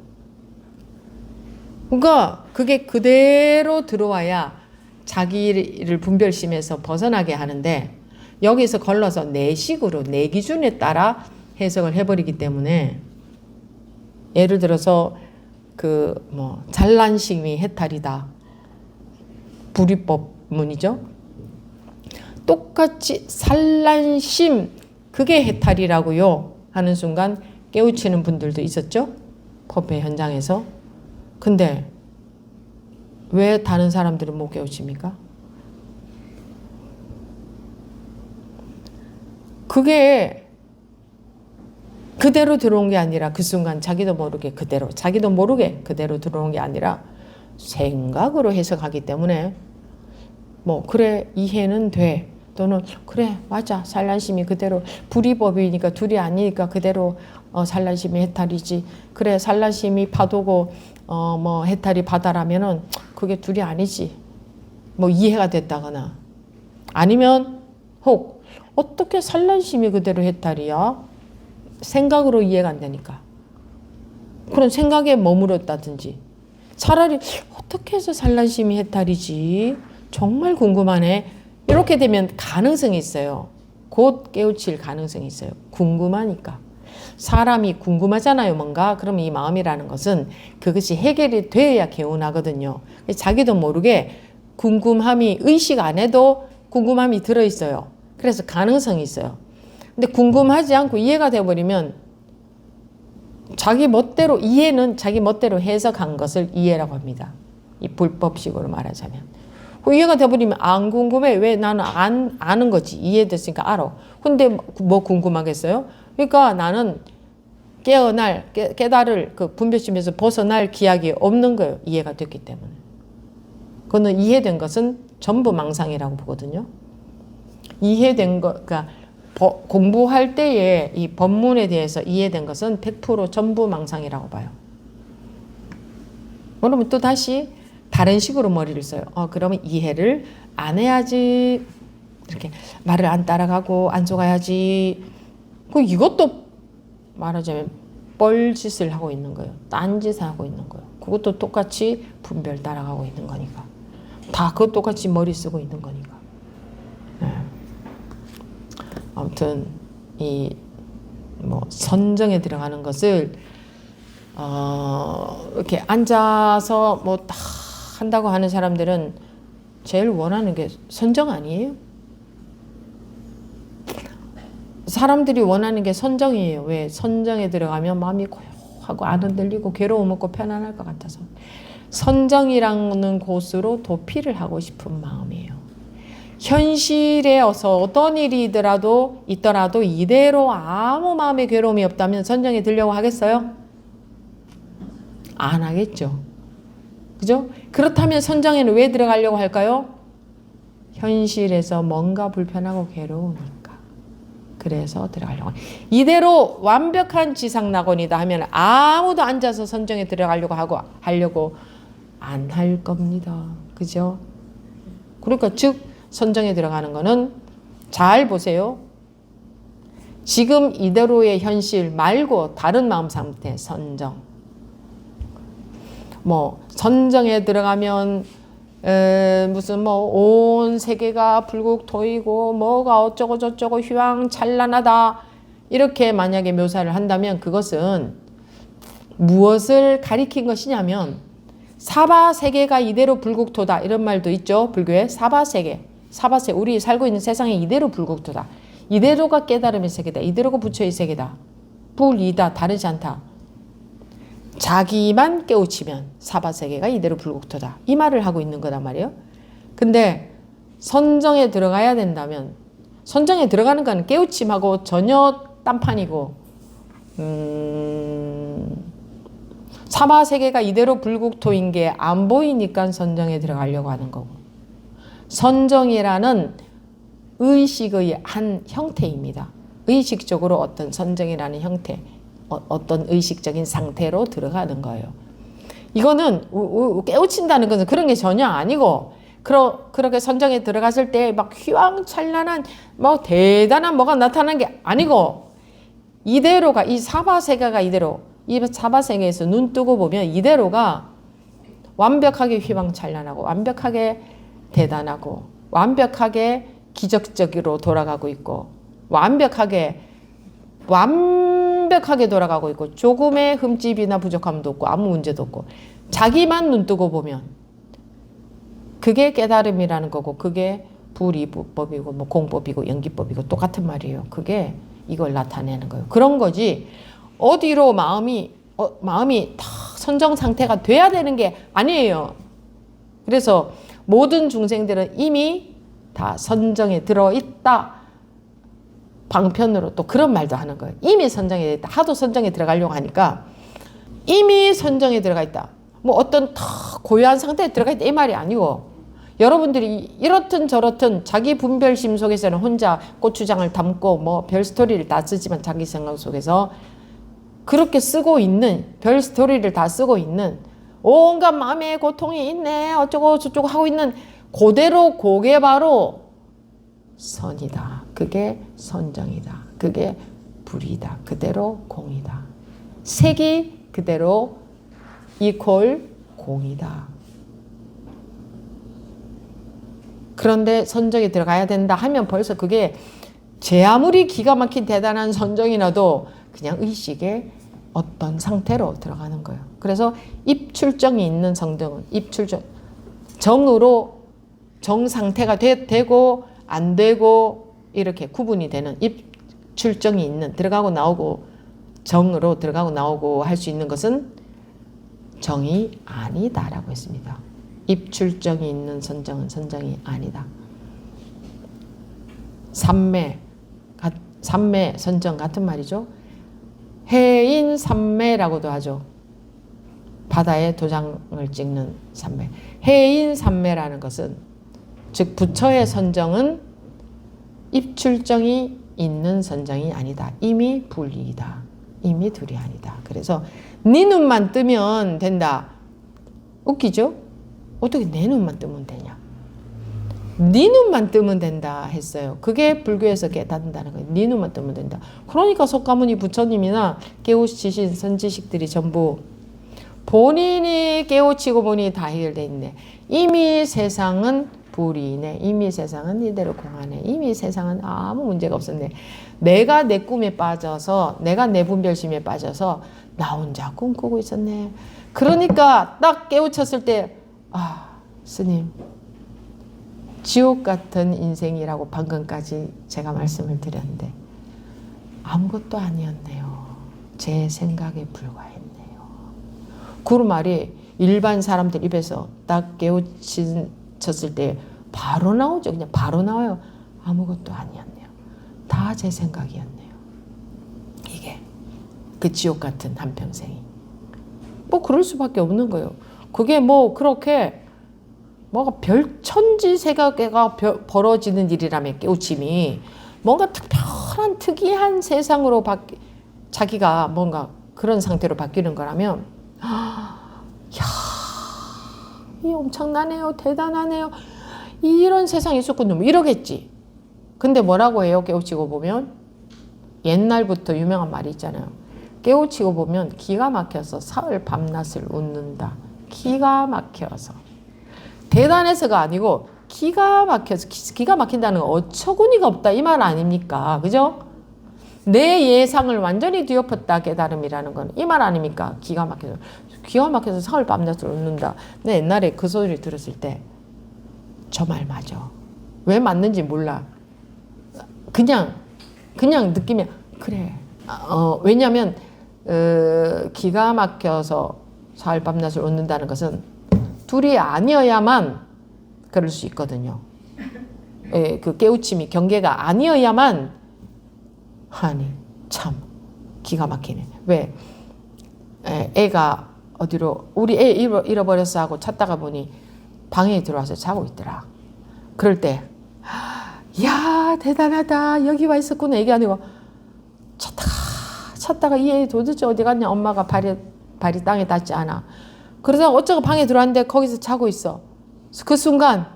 [SPEAKER 1] 그러니까 그게 그대로 들어와야 자기를 분별심에서 벗어나게 하는데 여기서 걸러서 내 식으로 내 기준에 따라 해석을 해버리기 때문에 예를 들어서 잘난심이 해탈이다. 불이법문이죠. 똑같이 산란심 그게 해탈이라고요 하는 순간 깨우치는 분들도 있었죠. 법회 현장에서. 근데 왜 다른 사람들은 못 깨우칩니까? 그게 그대로 들어온 게 아니라 그 순간 자기도 모르게 그대로 들어온 게 아니라 생각으로 해석하기 때문에 뭐 그래 이해는 돼 또는 그래 맞아 산란심이 그대로 불이법이니까 둘이 아니니까 그대로 산란심이 해탈이지 그래 산란심이 파도고 뭐 해탈이 바다라면은 그게 둘이 아니지 뭐 이해가 됐다거나 아니면 혹 어떻게 산란심이 그대로 해탈이야 생각으로 이해가 안 되니까 그런 생각에 머물렀다든지 차라리 어떻게 해서 산란심이 해탈이지 정말 궁금하네 이렇게 되면 가능성이 있어요. 곧 깨우칠 가능성이 있어요. 궁금하니까. 사람이 궁금하잖아요. 뭔가. 그럼 이 마음이라는 것은 그것이 해결이 돼야 개운하거든요. 자기도 모르게 궁금함이 의식 안 해도 궁금함이 들어있어요. 그래서 가능성이 있어요. 근데 궁금하지 않고 이해가 돼버리면 자기 멋대로 이해는 자기 멋대로 해석한 것을 이해라고 합니다. 이 불법식으로 말하자면. 이해가 돼버리면 안 궁금해. 왜 나는 아는 거지. 이해됐으니까 알아. 근데 뭐 궁금하겠어요? 그러니까 나는 깨달을 그 분별심에서 벗어날 기약이 없는 거예요. 이해가 됐기 때문에. 그거는 이해된 것은 전부 망상이라고 보거든요. 이해된 것, 그러니까 공부할 때에 이 법문에 대해서 이해된 것은 100% 전부 망상이라고 봐요. 그러면 또 다시 다른 식으로 머리를 써요. 그러면 이해를 안 해야지. 이렇게 말을 안 따라가고 안 속아야지. 이것도 말하자면 뻘짓을 하고 있는 거예요. 딴짓을 하고 있는 거예요. 그것도 똑같이 분별 따라가고 있는 거니까. 다 그것 똑같이 머리 쓰고 있는 거니까. 네. 아무튼 이 뭐 선정에 들어가는 것을 이렇게 앉아서 뭐 다 한다고 하는 사람들은 제일 원하는 게 선정 아니에요? 사람들이 원하는 게 선정이에요. 왜? 선정에 들어가면 마음이 고요하고 안 흔들리고 괴로움 없고 편안할 것 같아서. 선정이라는 곳으로 도피를 하고 싶은 마음이에요. 현실에 어떤 일이 있더라도 이대로 아무 마음의 괴로움이 없다면 선정에 들려고 하겠어요? 안 하겠죠. 그죠? 그렇다면 선정에는 왜 들어가려고 할까요? 현실에서 뭔가 불편하고 괴로우니까. 그래서 들어가려고. 이대로 완벽한 지상낙원이다 하면 아무도 앉아서 선정에 들어가려고 하려고 안 할 겁니다. 그죠? 그러니까 즉 선정에 들어가는 거는 잘 보세요. 지금 이대로의 현실 말고 다른 마음 상태 선정. 뭐 선정에 들어가면 무슨 뭐 온 세계가 불국토이고 뭐가 어쩌고 저쩌고 휘황찬란하다 이렇게 만약에 묘사를 한다면 그것은 무엇을 가리킨 것이냐면 사바세계가 이대로 불국토다 이런 말도 있죠. 불교에 사바세계 우리 살고 있는 세상이 이대로 불국토다. 이대로가 깨달음의 세계다. 이대로가 부처의 세계다. 불이다. 다르지 않다. 자기만 깨우치면 사바세계가 이대로 불국토다. 이 말을 하고 있는 거란 말이에요. 근데 선정에 들어가야 된다면 선정에 들어가는 건 깨우침하고 전혀 딴판이고 사바세계가 이대로 불국토인 게 안 보이니까 선정에 들어가려고 하는 거고 선정이라는 의식의 한 형태입니다. 의식적으로 어떤 선정이라는 형태 어떤 의식적인 상태로 들어가는 거예요. 이거는 깨우친다는 것은 그런 게 전혀 아니고 그렇게 선정에 들어갔을 때 막 휘황찬란한 뭐 대단한 뭐가 나타나는 게 아니고 이대로가 이 사바세계가 이대로 이 사바세계에서 눈 뜨고 보면 이대로가 완벽하게 휘황찬란하고 완벽하게 대단하고 완벽하게 기적적으로 돌아가고 있고 완벽하게 돌아가고 있고 조금의 흠집이나 부족함도 없고 아무 문제도 없고 자기만 눈 뜨고 보면 그게 깨달음이라는 거고 그게 불이법이고 뭐 공법이고 연기법이고 똑같은 말이에요. 그게 이걸 나타내는 거예요. 그런 거지 어디로 마음이 다 선정 상태가 돼야 되는 게 아니에요. 그래서 모든 중생들은 이미 다 선정에 들어있다. 방편으로 또 그런 말도 하는 거예요. 이미 선정이 됐다. 하도 선정에 들어가려고 하니까 이미 선정에 들어가 있다. 뭐 어떤 더 고유한 상태에 들어가 있다 이 말이 아니고 여러분들이 이렇든 저렇든 자기 분별심 속에서는 혼자 고추장을 담고 뭐 별 스토리를 다 쓰지만 자기 생각 속에서 그렇게 쓰고 있는 별 스토리를 다 쓰고 있는 온갖 마음의 고통이 있네 어쩌고 저쩌고 하고 있는 그대로 그게 바로 선이다. 그게 선정이다. 그게 불이다. 그대로 공이다. 색이 그대로 이퀄 공이다. 그런데 선정에 들어가야 된다 하면 벌써 그게 제 아무리 기가 막힌 대단한 선정이라도 그냥 의식의 어떤 상태로 들어가는 거예요. 그래서 입출정이 있는 성정은 입출정 정으로 정 상태가 되고 안 되고 이렇게 구분이 되는 입출정이 있는 들어가고 나오고 정으로 들어가고 나오고 할 수 있는 것은 정이 아니다라고 했습니다. 입출정이 있는 선정은 선정이 아니다. 삼매 선정 같은 말이죠. 해인 삼매라고도 하죠. 바다에 도장을 찍는 삼매. 해인 삼매라는 것은 즉 부처의 선정은 입출정이 있는 선정이 아니다. 이미 불이다. 이미 둘이 아니다. 그래서 네 눈만 뜨면 된다. 웃기죠? 어떻게 내 눈만 뜨면 되냐? 네 눈만 뜨면 된다 했어요. 그게 불교에서 깨닫는다는 거예요. 네 눈만 뜨면 된다. 그러니까 석가모니 부처님이나 깨우치신 선지식들이 전부 본인이 깨우치고 보니 다 해결돼 있네. 이미 세상은 불이네. 이미 세상은 이대로 공하네. 이미 세상은 아무 문제가 없었네. 내가 내 꿈에 빠져서 내가 내 분별심에 빠져서 나 혼자 꿈꾸고 있었네. 그러니까 딱 깨우쳤을 때 스님 지옥 같은 인생이라고 방금까지 제가 말씀을 드렸는데 아무것도 아니었네요. 제 생각에 불과했네요. 그 말이 일반 사람들 입에서 딱 깨우쳤을 때 바로 나오죠. 그냥 바로 나와요. 아무것도 아니었네요. 다 제 생각이었네요. 이게 그 지옥 같은 한평생이. 뭐 그럴 수밖에 없는 거예요. 그게 뭐 그렇게 뭐가 별천지세계가 벌어지는 일이라면 깨우침이 뭔가 특별한 특이한 세상으로 자기가 뭔가 그런 상태로 바뀌는 거라면 이야 이 엄청나네요. 대단하네요. 이런 세상이 있었군요. 이러겠지. 근데 뭐라고 해요? 깨우치고 보면 옛날부터 유명한 말이 있잖아요. 깨우치고 보면 기가 막혀서 사흘 밤낮을 웃는다. 기가 막혀서. 대단해서가 아니고 기가 막혀서 기가 막힌다는 건 어처구니가 없다 이 말 아닙니까? 그죠? 내 예상을 완전히 뒤엎었다 깨달음이라는 건 이 말 아닙니까? 기가 막혀서 사흘 밤낮을 웃는다. 근데 옛날에 그 소리를 들었을 때 저 말 맞아. 왜 맞는지 몰라. 그냥 느끼면 그래. 왜냐하면 기가 막혀서 사흘 밤낮을 웃는다는 것은 둘이 아니어야만 그럴 수 있거든요. 그 깨우침이 경계가 아니어야만 아니 참 기가 막히네. 왜? 애가 어디로 우리 애 잃어버렸어 하고 찾다가 보니 방에 들어와서 자고 있더라. 그럴 때 야 대단하다 여기 와 있었구나 이게 아니고 찾다가 이 애 도대체 어디 갔냐 엄마가 발이 땅에 닿지 않아. 그러다가 어쩌고 방에 들어왔는데 거기서 자고 있어. 그 순간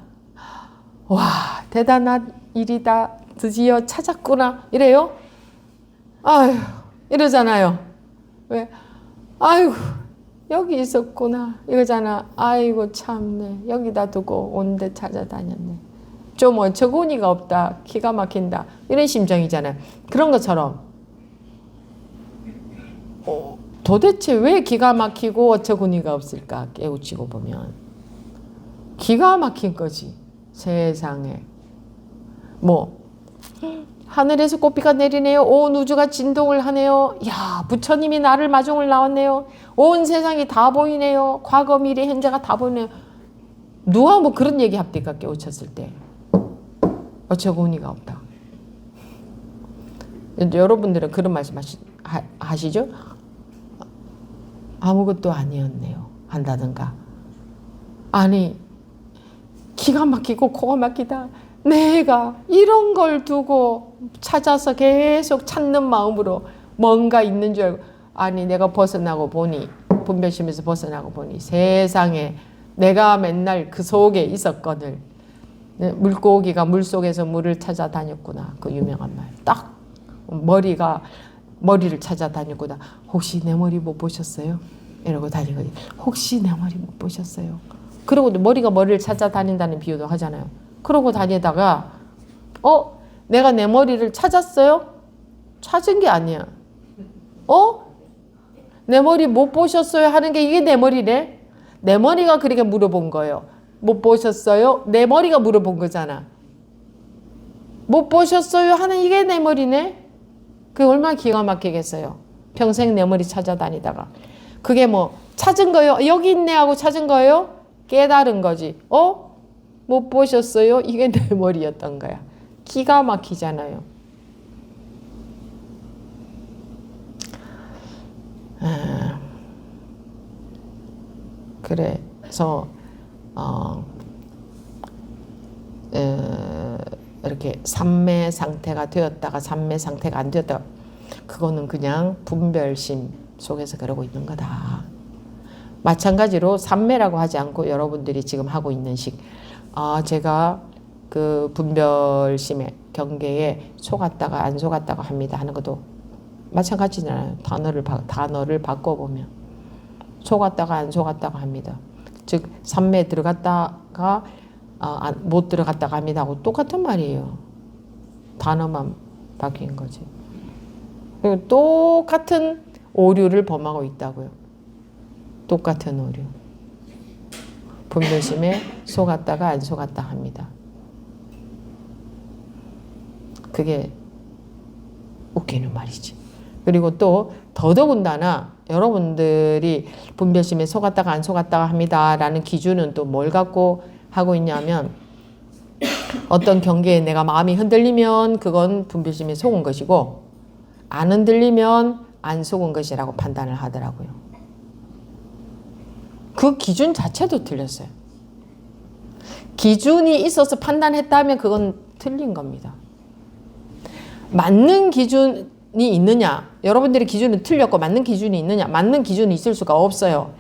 [SPEAKER 1] 와 대단한 일이다 드디어 찾았구나 이래요. 아유 이러잖아요. 왜? 아이고 여기 있었구나 이거잖아. 아이고 참네 여기다 두고 온데 찾아다녔네. 좀 어처구니가 없다 기가 막힌다 이런 심정이잖아요. 그런 것처럼 도대체 왜 기가 막히고 어처구니가 없을까 깨우치고 보면 기가 막힌 거지. 세상에 뭐 하늘에서 꽃비가 내리네요. 온 우주가 진동을 하네요. 야 부처님이 나를 마중을 나왔네요. 온 세상이 다 보이네요. 과거 미래 현재가 다 보이네요. 누가 뭐 그런 얘기 합니까 깨우쳤을 때. 어처구니가 없다. 여러분들은 그런 말씀 하시죠? 아무것도 아니었네요. 한다든가. 아니, 기가 막히고 코가 막히다. 내가 이런 걸 두고 찾아서 계속 찾는 마음으로 뭔가 있는 줄 알고, 아니, 내가 벗어나고 보니, 분별심에서 벗어나고 보니 세상에 내가 맨날 그 속에 있었거늘. 물고기가 물속에서 물을 찾아다녔구나. 그 유명한 말. 딱 머리를 찾아다녔구나. 혹시 내 머리 못 보셨어요? 이러고 다니거든요. 혹시 내 머리 못 보셨어요? 그러고 머리가 머리를 찾아다닌다는 비유도 하잖아요. 그러고 다니다가 내가 내 머리를 찾았어요? 찾은 게 아니야. 내 머리 못 보셨어요? 하는 게 이게 내 머리래. 내 머리가 그렇게 물어본 거예요. 못 보셨어요? 내 머리가 물어본 거잖아. 못 보셨어요? 하는 이게 내 머리네. 그게 얼마나 기가 막히겠어요. 평생 내 머리 찾아다니다가. 그게 뭐 찾은 거예요? 여기 있네 하고 찾은 거예요? 깨달은 거지. 못 보셨어요? 이게 내 머리였던 거야. 기가 막히잖아요. 그래서 이렇게 삼매 상태가 되었다가 삼매 상태가 안 되었다가 그거는 그냥 분별심 속에서 그러고 있는 거다. 마찬가지로 삼매라고 하지 않고 여러분들이 지금 하고 있는 제가 그 분별심의 경계에 속았다가 안 속았다가 합니다 하는 것도 마찬가지잖아요. 단어를 바꿔보면 속았다가 안 속았다가 합니다. 즉 삼매에 들어갔다가 못 들어갔다가 합니다 하고 똑같은 말이에요. 단어만 바뀐 거지. 그리고 똑같은 오류를 범하고 있다고요. 똑같은 오류. 분별심에 속았다가 안 속았다 합니다. 그게 웃기는 말이지. 그리고 또 더더군다나 여러분들이 분별심에 속았다가 안 속았다가 합니다 라는 기준은 또 뭘 갖고 하고 있냐면 어떤 경계에 내가 마음이 흔들리면 그건 분별심에 속은 것이고 안 흔들리면 안 속은 것이라고 판단을 하더라고요. 그 기준 자체도 틀렸어요. 기준이 있어서 판단했다면 그건 틀린 겁니다. 맞는 기준이 있느냐? 여러분들의 기준은 틀렸고 맞는 기준이 있느냐? 맞는 기준이 있을 수가 없어요.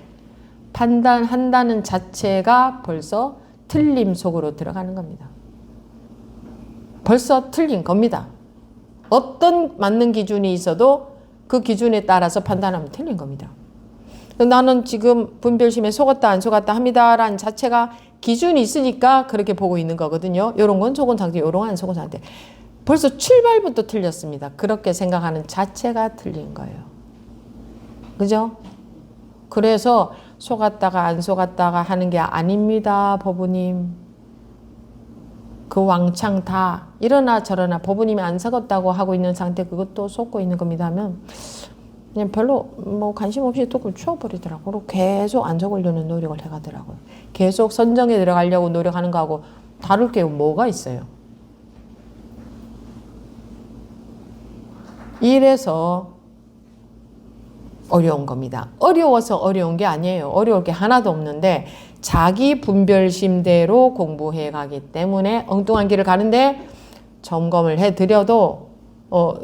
[SPEAKER 1] 판단한다는 자체가 벌써 틀림 속으로 들어가는 겁니다. 벌써 틀린 겁니다. 어떤 맞는 기준이 있어도 그 기준에 따라서 판단하면 틀린 겁니다. 나는 지금 분별심에 속았다 안 속았다 합니다 라는 자체가 기준이 있으니까 그렇게 보고 있는 거거든요. 이런 건 속은 상태, 이런 건 안 속은 상태. 벌써 출발부터 틀렸습니다. 그렇게 생각하는 자체가 틀린 거예요. 그죠? 그래서 속았다가 안 속았다가 하는 게 아닙니다, 법부님. 그 왕창 다 이러나 저러나 법부님이 안 속았다고 하고 있는 상태 그것도 속고 있는 겁니다 하면 그냥 별로 뭐 관심 없이 또 치워버리더라고요. 그리고 계속 안 속으려는 노력을 해가더라고요. 계속 선정에 들어가려고 노력하는 거하고 다를 게 뭐가 있어요. 이래서 어려운 겁니다. 어려워서 어려운 게 아니에요. 어려울 게 하나도 없는데 자기 분별심대로 공부해 가기 때문에 엉뚱한 길을 가는데 점검을 해드려도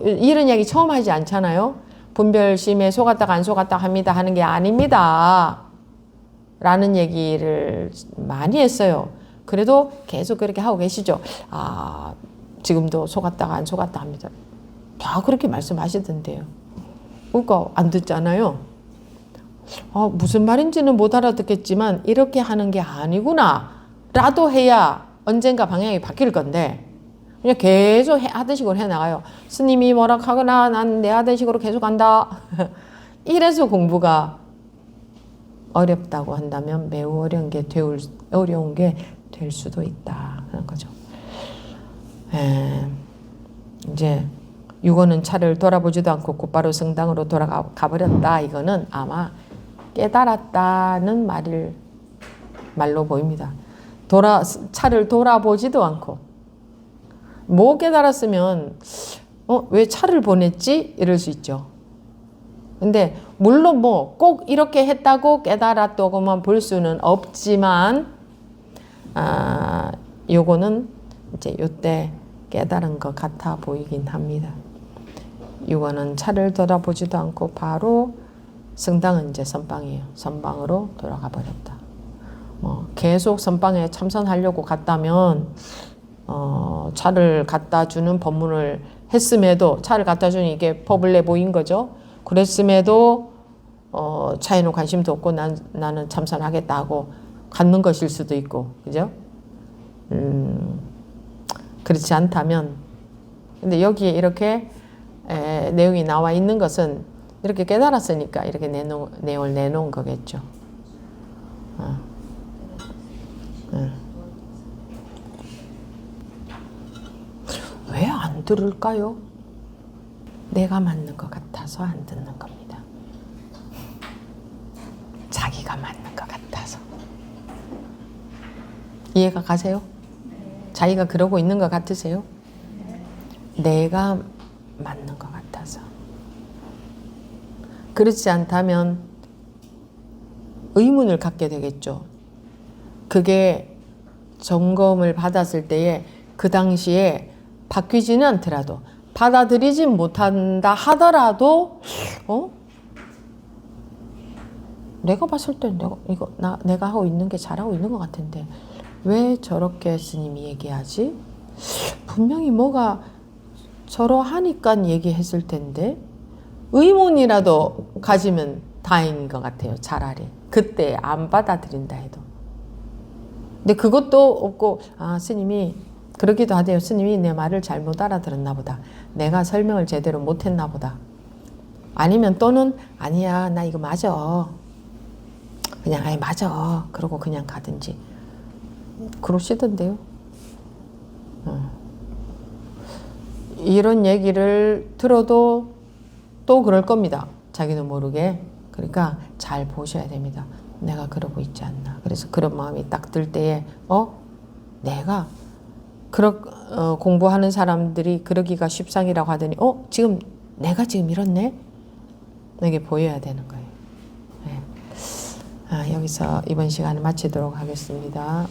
[SPEAKER 1] 이런 이야기 처음 하지 않잖아요. 분별심에 속았다가 안 속았다 합니다 하는 게 아닙니다 라는 얘기를 많이 했어요. 그래도 계속 그렇게 하고 계시죠. 지금도 속았다가 안 속았다 합니다. 다 그렇게 말씀하시던데요. 그러니까 안 듣잖아요. 무슨 말인지는 못 알아듣겠지만 이렇게 하는 게 아니구나 라도 해야 언젠가 방향이 바뀔 건데 그냥 계속 하던 식으로 해나가요. 스님이 뭐라 하거나 난 내 하던 식으로 계속 한다. 이래서 공부가 어렵다고 한다면 매우 어려운 게 될 수도 있다 하는 거죠. 이제 육어는 차를 돌아보지도 않고 곧바로 성당으로 돌아가 버렸다. 이거는 아마 깨달았다는 말로 보입니다. 차를 돌아보지도 않고 뭐 깨달았으면 왜 차를 보냈지? 이럴 수 있죠. 근데 물론 뭐 꼭 이렇게 했다고 깨달았다고만 볼 수는 없지만 요거는 이제 요때 깨달은 것 같아 보이긴 합니다. 이거는 차를 돌아보지도 않고 바로 성당은 이제 선방이에요. 선방으로 돌아가 버렸다. 계속 선방에 참선하려고 갔다면 차를 갖다 주는 법문을 했음에도 차를 갖다 주니 이게 법을 내 보인 거죠. 그랬음에도 차에는 관심도 없고 나는 참선하겠다고 갖는 것일 수도 있고, 그죠? 그렇지 않다면, 근데 여기에 이렇게 내용이 나와 있는 것은 이렇게 깨달았으니까 이렇게 내용을 내놓은 거겠죠. 왜 안 들을까요? 내가 맞는 것 같아서 안 듣는 겁니다. 자기가 맞는 것 같아서. 이해가 가세요? 자기가 그러고 있는 것 같으세요? 내가 맞는 것 같아서. 그렇지 않다면 의문을 갖게 되겠죠. 그게 점검을 받았을 때에 그 당시에 바뀌지는 않더라도 받아들이지 못한다 하더라도 내가 봤을 때 내가 하고 있는 게 잘하고 있는 것 같은데 왜 저렇게 스님이 얘기하지? 분명히 뭐가 저러하니까 얘기했을 텐데 의문이라도 가지면 다행인 것 같아요. 차라리 그때 안 받아들인다 해도. 근데 그것도 없고 스님이 그러기도 하대요. 스님이 내 말을 잘못 알아들었나 보다. 내가 설명을 제대로 못했나 보다. 아니면 또는 아니야 나 이거 맞아. 그냥 맞아. 그러고 그냥 가든지. 그러시던데요. 이런 얘기를 들어도 또 그럴 겁니다. 자기도 모르게. 그러니까 잘 보셔야 됩니다. 내가 그러고 있지 않나. 그래서 그런 마음이 딱 들 때에 내가 공부하는 사람들이 그러기가 쉽상이라고 하더니 지금 내가 지금 이렇네? 이게 보여야 되는 거예요. 네. 여기서 이번 시간을 마치도록 하겠습니다.